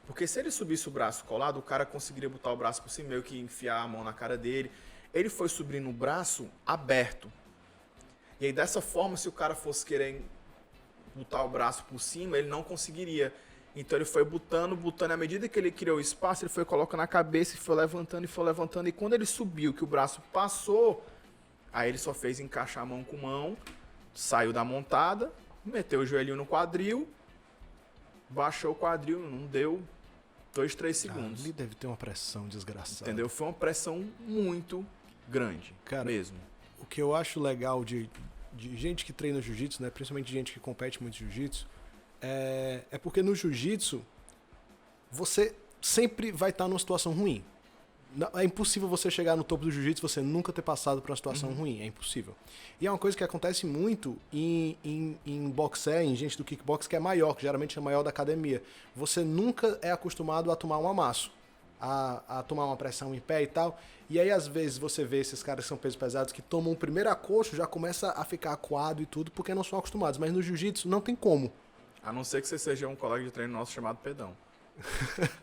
Porque se ele subisse o braço colado, o cara conseguiria botar o braço por cima, meio que enfiar a mão na cara dele. Ele foi subindo o braço aberto. E aí, dessa forma, se o cara fosse querer botar o braço por cima, ele não conseguiria. Então, ele foi botando, à medida que ele criou o espaço, ele foi colocando a cabeça e foi levantando. E quando ele subiu, que o braço passou, aí ele só fez encaixar a mão com mão, saiu da montada, meteu o joelhinho no quadril, baixou o quadril, não deu 2, 3 segundos. Ali deve ter uma pressão desgraçada. Entendeu? Foi uma pressão muito grande, cara, mesmo. O que eu acho legal de gente que treina jiu-jitsu, né, principalmente gente que compete muito jiu-jitsu, é porque no jiu-jitsu você sempre vai estar numa situação ruim. É impossível você chegar no topo do jiu-jitsu e você nunca ter passado por uma situação ruim. É impossível. E é uma coisa que acontece muito em boxe, em gente do kickbox que é maior, que geralmente é maior da academia. Você nunca é acostumado a tomar um amasso, a tomar uma pressão em pé e tal. E aí, às vezes, você vê esses caras que são pesos pesados que tomam o primeiro acocho, já começa a ficar acuado e tudo, porque não são acostumados. Mas no jiu-jitsu não tem como. A não ser que você seja um colega de treino nosso chamado Pedão.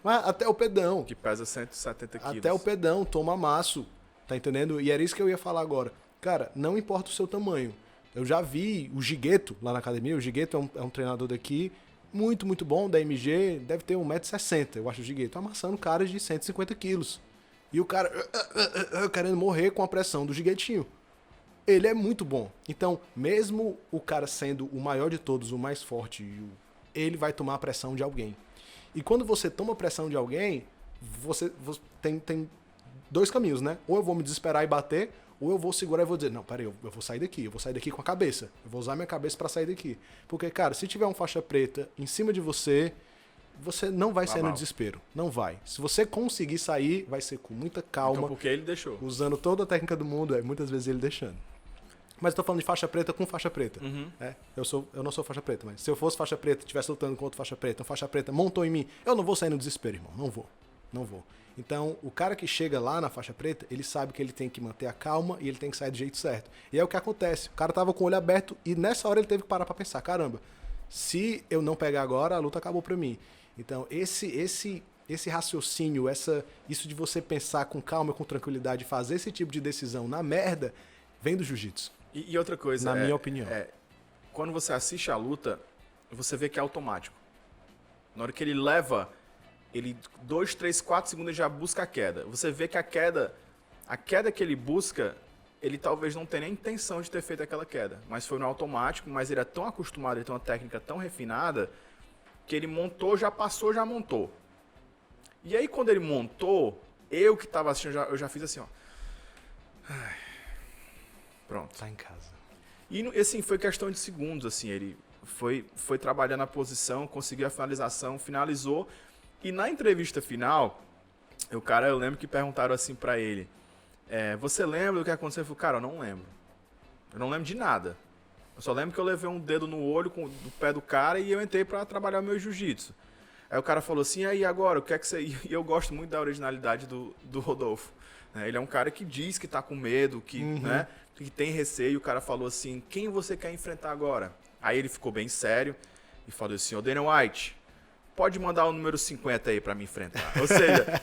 Mas até o Pedão. Que pesa 170 quilos. Até o Pedão toma amasso, tá entendendo? E era isso que eu ia falar agora. Cara, não importa o seu tamanho. Eu já vi o Gigueto lá na academia. O Gigueto é um treinador daqui, muito, muito bom, da MG. Deve ter 1,60 m, eu acho, o Gigueto. Amassando caras de 150 quilos. E o cara querendo morrer com a pressão do Giguetinho. Ele é muito bom. Então, mesmo o cara sendo o maior de todos, o mais forte, ele vai tomar a pressão de alguém. E quando você toma pressão de alguém, você tem dois caminhos, né? Ou eu vou me desesperar e bater, ou eu vou segurar e vou dizer, não, peraí, eu vou sair daqui. Eu vou sair daqui com a cabeça. Eu vou usar minha cabeça pra sair daqui. Porque, cara, se tiver um faixa preta em cima de você, você não vai sair no desespero. Não vai. Se você conseguir sair, vai ser com muita calma. Então, porque ele deixou. Usando toda a técnica do mundo, muitas vezes ele deixando. Mas eu tô falando de faixa preta com faixa preta. Eu não sou faixa preta, mas se eu fosse faixa preta, estivesse lutando com outro faixa preta, uma faixa preta montou em mim, eu não vou sair no desespero, irmão. Não vou. Então, o cara que chega lá na faixa preta, ele sabe que ele tem que manter a calma e ele tem que sair do jeito certo. E é o que acontece. O cara tava com o olho aberto e nessa hora ele teve que parar pra pensar, caramba, se eu não pegar agora, a luta acabou pra mim. Então, esse raciocínio, isso de você pensar com calma, com tranquilidade, fazer esse tipo de decisão na merda, vem do jiu-jitsu. E outra coisa... Na minha opinião. Quando você assiste a luta, você vê que é automático. Na hora que ele leva, ele 2, 3, 4 segundos já busca a queda. Você vê que a queda que ele busca, ele talvez não tenha nem intenção de ter feito aquela queda. Mas foi no automático, mas ele é tão acostumado, ele tem uma técnica tão refinada, que ele montou, já passou, já montou. E aí quando ele montou, eu que estava assistindo, eu já fiz assim, ó. Ai, pronto. Tá em casa. E assim, foi questão de segundos, assim, ele foi trabalhando a posição, conseguiu a finalização, finalizou. E na entrevista final, eu lembro que perguntaram assim pra ele, você lembra do que aconteceu? Eu falei, cara, eu não lembro. Eu não lembro de nada. Eu só lembro que eu levei um dedo no olho do pé do cara e eu entrei pra trabalhar o meu jiu-jitsu. Aí o cara falou assim, aí agora, o que é que você... E eu gosto muito da originalidade do Rodolfo. Ele é um cara que diz que tá com medo, que, né, que tem receio. O cara falou assim, quem você quer enfrentar agora? Aí ele ficou bem sério e falou assim, ô Dana White, pode mandar o número 50 aí pra me enfrentar. Ou seja,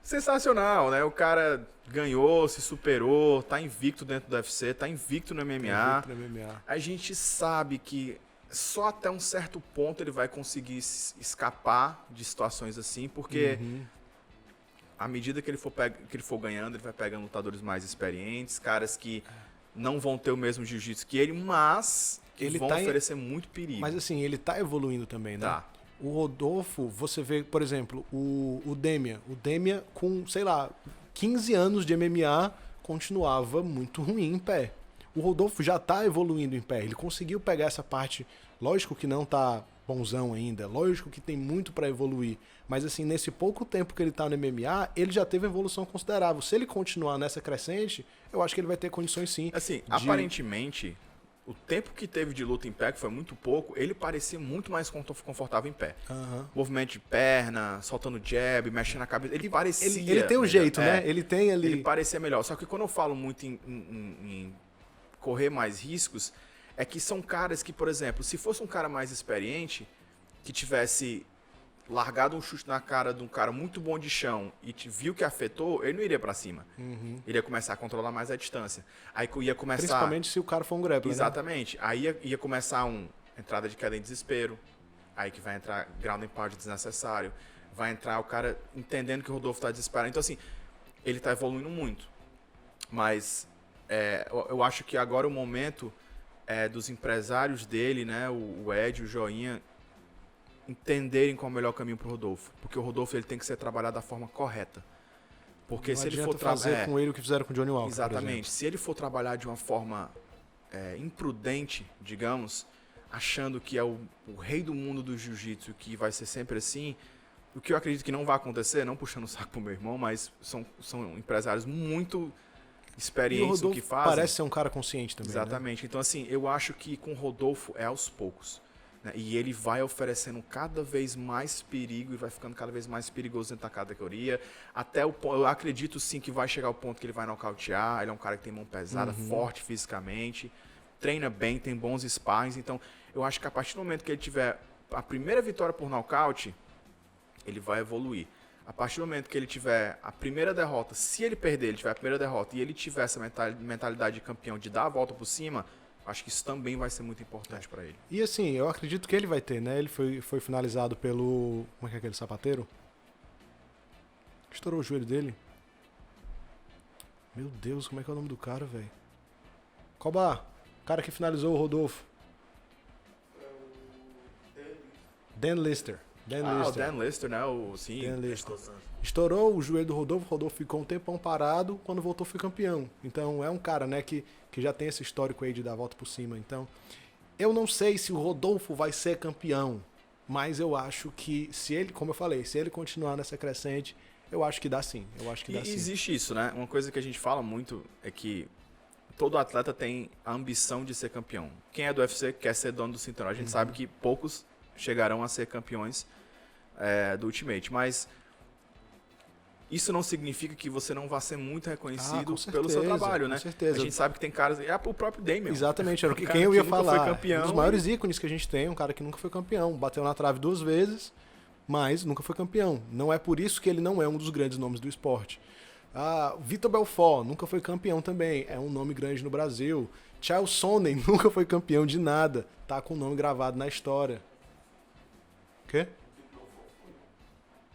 sensacional, né? O cara ganhou, se superou, tá invicto dentro do UFC, tá invicto no MMA. A gente sabe que só até um certo ponto ele vai conseguir escapar de situações assim, porque à medida que ele for ganhando, ele vai pegando lutadores mais experientes, caras que não vão ter o mesmo jiu-jitsu que ele, mas que ele vão oferecer muito perigo. Mas assim, ele tá evoluindo também, né? Tá. O Rodolfo, você vê, por exemplo, o Demian. O Demian, com, sei lá, 15 anos de MMA, continuava muito ruim em pé. O Rodolfo já tá evoluindo em pé. Ele conseguiu pegar essa parte. Lógico que não tá bonzão ainda. Lógico que tem muito para evoluir. Mas assim, nesse pouco tempo que ele tá no MMA, ele já teve uma evolução considerável. Se ele continuar nessa crescente, eu acho que ele vai ter condições sim. Assim, aparentemente, o tempo que teve de luta em pé, que foi muito pouco, ele parecia muito mais confortável em pé. Movimento de perna, soltando jab, mexendo na cabeça. Ele parecia... Ele tem um jeito, né? Ele tem ali... Ele parecia melhor. Só que quando eu falo muito em correr mais riscos, é que são caras que, por exemplo, se fosse um cara mais experiente, que tivesse largado um chute na cara de um cara muito bom de chão e viu que afetou, ele não iria pra cima. Ele ia começar a controlar mais a distância. Aí ia começar... Principalmente se o cara for um grappler, Exatamente. Né? Aí ia começar entrada de queda em desespero, aí que vai entrar ground and pound desnecessário, vai entrar o cara entendendo que o Rodolfo tá desesperado. Então, assim, ele tá evoluindo muito. Mas eu acho que agora o momento dos empresários dele, né, o Ed, o Joinha, entenderem qual é o melhor caminho pro Rodolfo. Porque o Rodolfo ele tem que ser trabalhado da forma correta. Porque não se ele for fazer com ele o que fizeram com o Johnny Walker. Exatamente. Se ele for trabalhar de uma forma imprudente, digamos, achando que é o rei do mundo do jiu-jitsu, que vai ser sempre assim, o que eu acredito que não vai acontecer, não puxando o saco pro meu irmão, mas são empresários muito experientes no que fazem. Parece ser um cara consciente também. Exatamente. Né? Então, assim, eu acho que com o Rodolfo é aos poucos. Né? E ele vai oferecendo cada vez mais perigo e vai ficando cada vez mais perigoso dentro da categoria. Até eu acredito sim que vai chegar ao ponto que ele vai nocautear. Ele é um cara que tem mão pesada, forte fisicamente, treina bem, tem bons sparrings. Então, eu acho que a partir do momento que ele tiver a primeira vitória por nocaute, ele vai evoluir. A partir do momento que ele tiver a primeira derrota, se ele perder, ele tiver a primeira derrota e ele tiver essa mentalidade de campeão, de dar a volta por cima, acho que isso também vai ser muito importante para ele. E assim, eu acredito que ele vai ter, né? Ele foi finalizado pelo... Como é que é aquele sapateiro? Estourou o joelho dele. Meu Deus, como é que é o nome do cara, velho? Coba, o cara que finalizou o Rodolfo. Dan Lister. O Dan Lister, né? Dan Lister. Estourou o joelho do Rodolfo, o Rodolfo ficou um tempão parado, quando voltou foi campeão. Então é um cara, né, que já tem esse histórico aí de dar a volta por cima. Então, eu não sei se o Rodolfo vai ser campeão, mas eu acho que se ele, como eu falei, se ele continuar nessa crescente, eu acho que dá sim. Existe isso, né? Uma coisa que a gente fala muito é que todo atleta tem a ambição de ser campeão. Quem é do UFC quer ser dono do cinturão. A gente sabe que poucos chegarão a ser campeões do Ultimate, mas isso não significa que você não vá ser muito reconhecido pelo seu trabalho, né? Com certeza. A gente sabe que tem caras... o próprio Damian. Exatamente, era quem eu ia falar. Foi campeão, um dos maiores ícones que a gente tem, um cara que nunca foi campeão. Bateu na trave 2 vezes, mas nunca foi campeão. Não é por isso que ele não é um dos grandes nomes do esporte. Vitor Belfort nunca foi campeão também, é um nome grande no Brasil. Chael Sonnen nunca foi campeão de nada, tá com o nome gravado na história. O quê?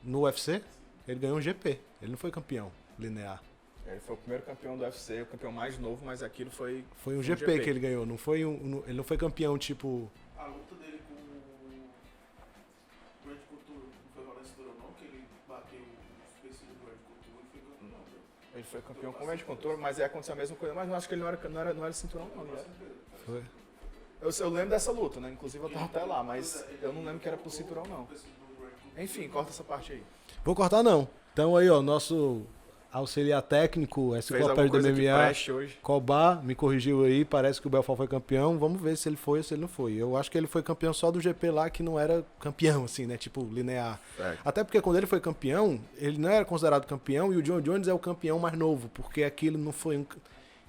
No UFC? Ele ganhou um GP, ele não foi campeão linear. Ele foi o primeiro campeão do UFC, o campeão mais novo, mas aquilo foi... Foi um GP que ele ganhou, não foi ele não foi campeão tipo... A luta dele com o Randy Couture não foi valendo cinturão não, que ele bateu os pesos do Randy Couture e foi campeão. Ele foi campeão com o Randy Couture, mas aconteceu a mesma coisa, mas eu acho que ele não era cinturão não. Foi. Eu lembro dessa luta, né? Inclusive eu tava até lá, mas eu não lembro que era pro cinturão não. Enfim, corta essa parte aí. Vou cortar não. Então aí, ó, nosso auxiliar técnico, enciclopédia do MMA, Cobá, me corrigiu aí, parece que o Belfort foi campeão. Vamos ver se ele foi ou se ele não foi. Eu acho que ele foi campeão só do GP lá, que não era campeão, assim, né? Tipo, linear. Até porque quando ele foi campeão, ele não era considerado campeão e o John Jones é o campeão mais novo, porque aquilo não foi um...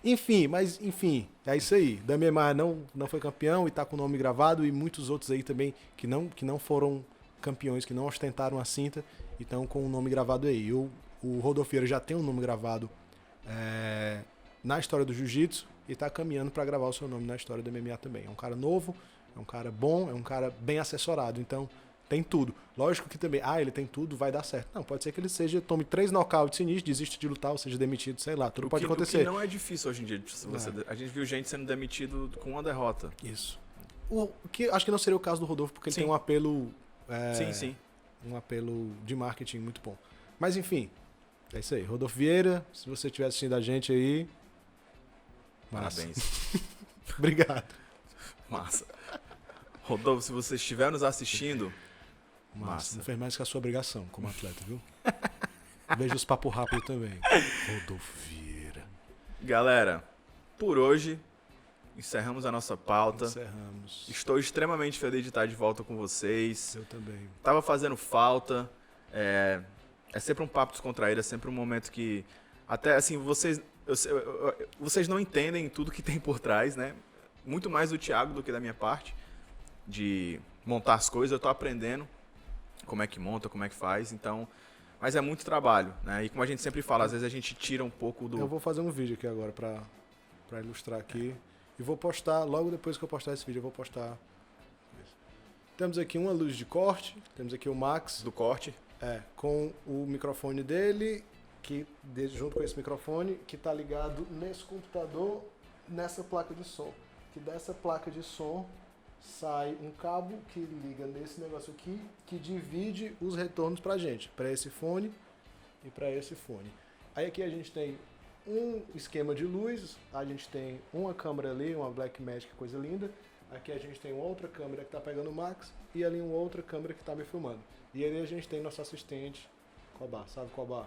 Enfim, é isso aí. Damian Maia não foi campeão e tá com o nome gravado, e muitos outros aí também que não foram campeões, que não ostentaram a cinta e estão com o nome gravado aí. O Rodolfo Vieira já tem um nome gravado na história do jiu-jitsu e está caminhando para gravar o seu nome na história do MMA também. É um cara novo, é um cara bom, é um cara bem assessorado, então tem tudo. Lógico que também, ele tem tudo, vai dar certo. Não, pode ser que ele tome 3 nocautes sinistros, desista de lutar ou seja demitido, sei lá, tudo pode acontecer. O que não é difícil hoje em dia. A gente viu gente sendo demitido com uma derrota. Isso. O que acho que não seria o caso do Rodolfo, porque ele tem um apelo... Sim. Um apelo de marketing muito bom. Mas enfim, é isso aí. Rodolfo Vieira, se você estiver assistindo a gente aí... Parabéns. Obrigado. Massa. Rodolfo, se você estiver nos assistindo... Massa. Não fez mais que a sua obrigação como atleta, viu? Veja os papos rápidos também. Rodolfo Vieira. Galera, por hoje... Encerramos a nossa pauta. Encerramos. Estou extremamente feliz de estar de volta com vocês. Eu também. Tava fazendo falta. É sempre um papo descontraído, é sempre um momento que... Até assim, vocês não entendem tudo que tem por trás, né? Muito mais do Thiago do que da minha parte. De montar as coisas, eu tô aprendendo como é que monta, como é que faz. Então, mas é muito trabalho, né? E como a gente sempre fala, às vezes a gente tira um pouco do... Eu vou fazer um vídeo aqui agora para ilustrar aqui. E vou postar, logo depois que eu postar esse vídeo, eu vou postar. Temos aqui uma luz de corte, temos aqui o Max. Do corte. Com o microfone dele, junto com esse microfone, que está ligado nesse computador, nessa placa de som. Que dessa placa de som sai um cabo que liga nesse negócio aqui, que divide os retornos pra gente, para esse fone e para esse fone. Aí aqui a gente tem um esquema de luz, a gente tem uma câmera ali, uma Blackmagic, coisa linda. Aqui a gente tem outra câmera que tá pegando o Max e ali uma outra câmera que tá me filmando. E ali a gente tem nosso assistente, Cobá, sabe Cobá?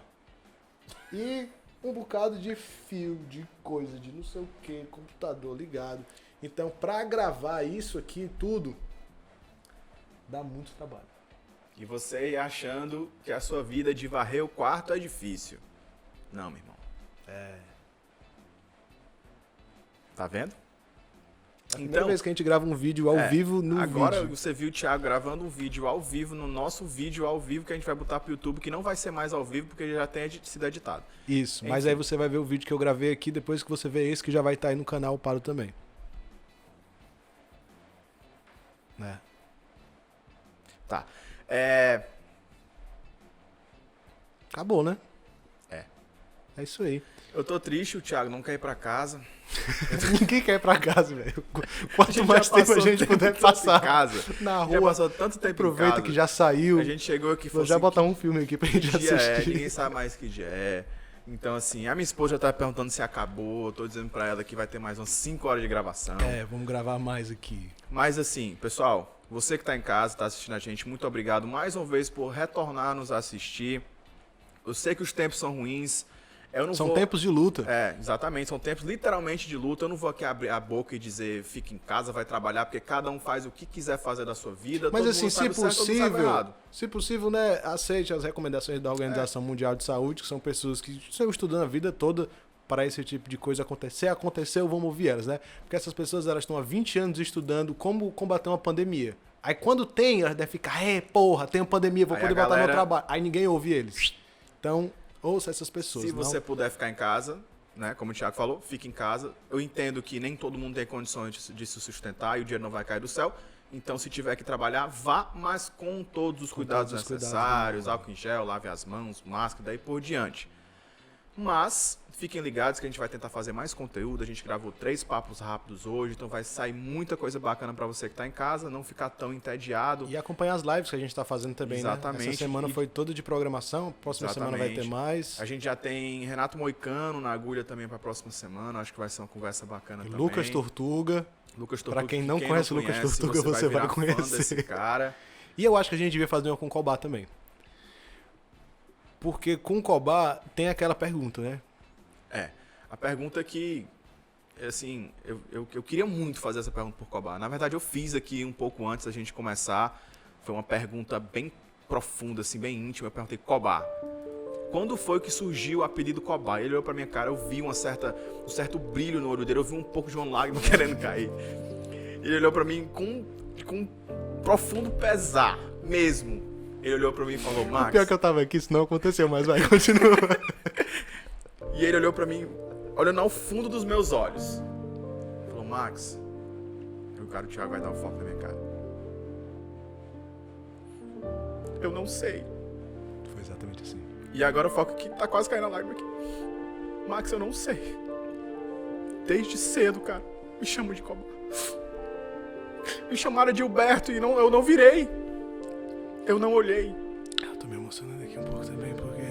E um bocado de fio, de coisa, de não sei o que, computador ligado. Então, pra gravar isso aqui tudo, dá muito trabalho. E você achando que a sua vida de varrer o quarto é difícil. Não, meu irmão. Tá vendo? É a primeira vez que a gente grava um vídeo ao vivo no agora vídeo. Você viu o Thiago gravando um vídeo ao vivo, no nosso vídeo ao vivo, que a gente vai botar pro YouTube, que não vai ser mais ao vivo, porque já tem sido editado. Isso, mas aí você vai ver o vídeo que eu gravei aqui, depois que você vê esse, que já vai estar aí no canal Paro também. Né? Tá. Acabou, né? É isso aí. Eu tô triste, o Thiago não quer ir pra casa. Ninguém quer ir pra casa, velho. Quanto mais tempo a gente puder passar casa, na rua, já passou tanto tempo aproveita em casa, que já saiu. A gente chegou aqui e falou já botar um filme aqui pra gente assistir. Ninguém sabe mais que dia é. Então, assim, a minha esposa já tá perguntando se acabou. Eu tô dizendo pra ela que vai ter mais umas 5 horas de gravação. Vamos gravar mais aqui. Mas, assim, pessoal, você que tá em casa, tá assistindo a gente, muito obrigado mais uma vez por retornar nos assistir. Eu sei que os tempos são ruins. São tempos de luta. Exatamente. São tempos literalmente de luta. Eu não vou aqui abrir a boca e dizer fica em casa, vai trabalhar, porque cada um faz o que quiser fazer da sua vida. Mas assim, se possível, né, aceite as recomendações da Organização Mundial de Saúde, que são pessoas que estão estudando a vida toda para esse tipo de coisa acontecer. Aconteceu, vamos ouvir elas, né? Porque essas pessoas, elas estão há 20 anos estudando como combater uma pandemia. Aí quando tem, elas devem ficar, porra, tem uma pandemia, vou poder botar no trabalho. Aí ninguém ouve eles. Então... ouça essas pessoas. Se você puder ficar em casa, né, como o Thiago falou, fique em casa. Eu entendo que nem todo mundo tem condições de se sustentar e o dinheiro não vai cair do céu. Então, se tiver que trabalhar, vá, mas com todos os cuidados necessários, álcool em gel, lave as mãos, máscara, daí por diante. Mas, fiquem ligados que a gente vai tentar fazer mais conteúdo. A gente gravou 3 papos rápidos hoje, então vai sair muita coisa bacana para você que está em casa, não ficar tão entediado. E acompanhar as lives que a gente está fazendo também, Exatamente. Né? Essa semana foi toda de programação, próxima semana vai ter mais. A gente já tem Renato Moicano na agulha também para a próxima semana, acho que vai ser uma conversa bacana também. Lucas Tortuga. Para quem não conhece o Lucas Tortuga, você vai conhecer. Desse cara. E eu acho que a gente devia fazer uma com o Cobá também. Porque com o Cobá tem aquela pergunta, né? A pergunta que, assim, eu queria muito fazer essa pergunta por Cobá. Na verdade, eu fiz aqui um pouco antes da gente começar. Foi uma pergunta bem profunda, assim, bem íntima. Eu perguntei, Cobá, quando foi que surgiu o apelido Cobá? Ele olhou pra minha cara, eu vi um certo brilho no olho dele, eu vi um pouco de uma lágrima querendo cair. Ele olhou pra mim com um profundo pesar, mesmo. Ele olhou pra mim e falou, Max... O pior que eu tava aqui, isso não aconteceu, mas vai, continua. E ele olhou pra mim, olhando ao fundo dos meus olhos. Falou, Max, o Thiago vai dar um foco na minha cara. Eu não sei. Foi exatamente assim. E agora o foco aqui tá quase caindo a lágrima aqui. Max, eu não sei. Desde cedo, cara, me chamam de Cobá. Me chamaram de Gilberto e eu não virei. Eu não olhei. Eu tô me emocionando aqui um pouco também, porque...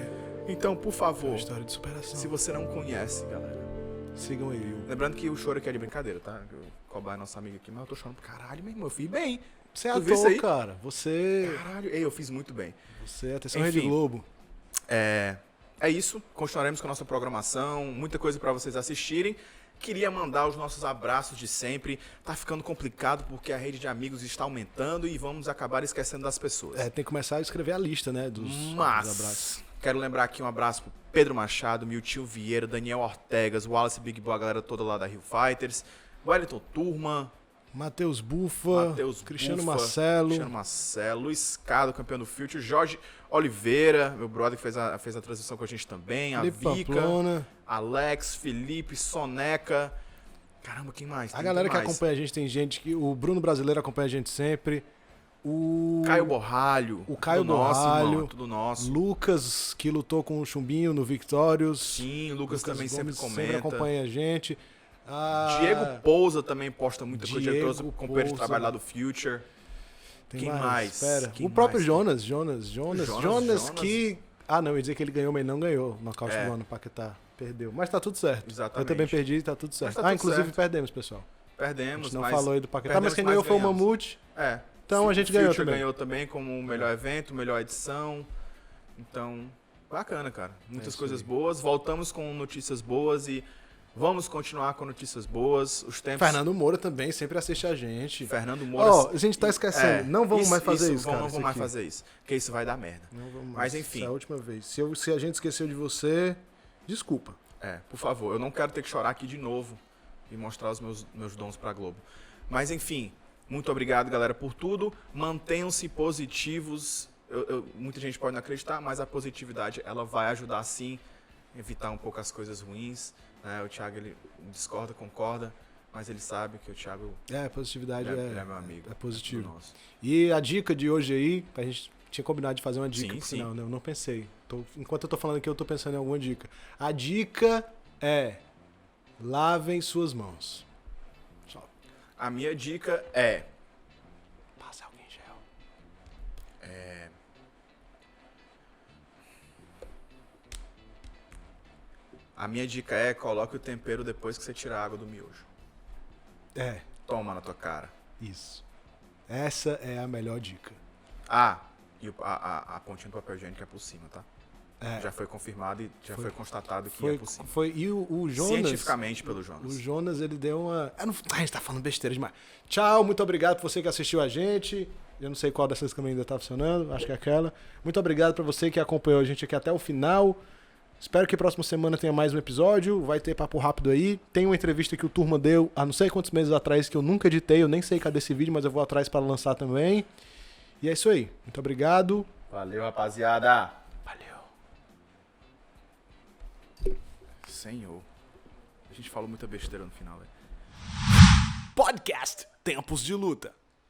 Então, por favor, é uma história de superação. Se você não conhece, galera, sigam ele. Lembrando que o choro aqui é de brincadeira, tá? O Cobá é nosso amigo aqui, mas eu tô chorando pro caralho, meu irmão. Eu fiz bem. Você é ator, cara. Você... Caralho, eu fiz muito bem. Você é atenção Rede Globo. É isso. Continuaremos com a nossa programação. Muita coisa pra vocês assistirem. Queria mandar os nossos abraços de sempre. Tá ficando complicado porque a rede de amigos está aumentando e vamos acabar esquecendo das pessoas. Tem que começar a escrever a lista, né, dos abraços. Quero lembrar aqui um abraço pro Pedro Machado, Milton Vieira, Daniel Ortegas, Wallace Big Boy, a galera toda lá da Rio Fighters, Wellington Turma, Matheus Bufa, Cristiano Marcelo, Luiz Carlos, campeão do Future, Jorge Oliveira, meu brother que fez a transmissão com a gente também, Felipe a Vika, Pamplona, Alex, Felipe, Soneca, caramba, quem mais? A galera que acompanha a gente, tem gente que... O Bruno Brasileiro acompanha a gente sempre. O Caio Borralho. O Caio Borralho. Irmão, tudo nosso. Lucas, que lutou com o Chumbinho no Victorious. Sim, Lucas também sempre comenta. Sempre acompanha a gente. Diego Pousa também posta muita coisa. Ele trouxe o companheiro de trabalho lá do Future. Quem mais? Quem o próprio mais? Jonas que... não, eu ia dizer que ele ganhou, mas não ganhou. Nocaute do ano, Paquetá. Perdeu. Mas tá tudo certo. Exatamente. Eu também perdi e tá tudo certo. Tá tudo inclusive certo. Perdemos, pessoal. Perdemos, a gente não falou aí do Paquetá, mas quem ganhamos. ganhou foi o Mamute. Então a gente ganhou Future também. ganhou também como melhor evento, melhor edição. Então, bacana, cara. Muitas coisas boas. Voltamos com notícias boas e vamos continuar com notícias boas. Os tempos... Fernando Moura também sempre assiste a gente. Fernando Moura... a gente tá esquecendo. Não vamos mais fazer isso, cara. Não vamos mais fazer isso. Porque isso vai dar merda. Não vamos mais. Mas enfim. Essa é a última vez. Se a gente esqueceu de você, desculpa. Por favor. Eu não quero ter que chorar aqui de novo e mostrar os meus dons pra Globo. Mas enfim... Muito obrigado, galera, por tudo. Mantenham-se positivos. Muita gente pode não acreditar, mas a positividade ela vai ajudar, sim, a evitar um pouco as coisas ruins. Né? O Thiago ele discorda, concorda, mas ele sabe que o Thiago... positividade é meu amigo. É positivo. E a dica de hoje aí, a gente tinha combinado de fazer uma dica sim, pro final, né? Eu não pensei. Enquanto eu tô falando aqui, eu tô pensando em alguma dica. A dica é: lavem suas mãos. A minha dica é... Passa álcool em gel. A minha dica é: coloque o tempero depois que você tirar a água do miojo. Toma na tua cara. Isso. Essa é a melhor dica. E a pontinha do papel higiênico é por cima, tá? Já foi confirmado e já foi constatado que é possível. E o Jonas... Cientificamente pelo Jonas. O Jonas, ele deu uma... A gente tá falando besteira demais. Tchau, muito obrigado por você que assistiu a gente. Eu não sei qual dessas câmeras ainda tá funcionando, acho que é aquela. Muito obrigado pra você que acompanhou a gente aqui até o final. Espero que próxima semana tenha mais um episódio. Vai ter papo rápido aí. Tem uma entrevista que o Turma deu há não sei quantos meses atrás que eu nunca editei. Eu nem sei cadê esse vídeo, mas eu vou atrás para lançar também. E é isso aí. Muito obrigado. Valeu, rapaziada. Valeu. Senhor. A gente falou muita besteira no final, velho. Podcast Tempos de Luta.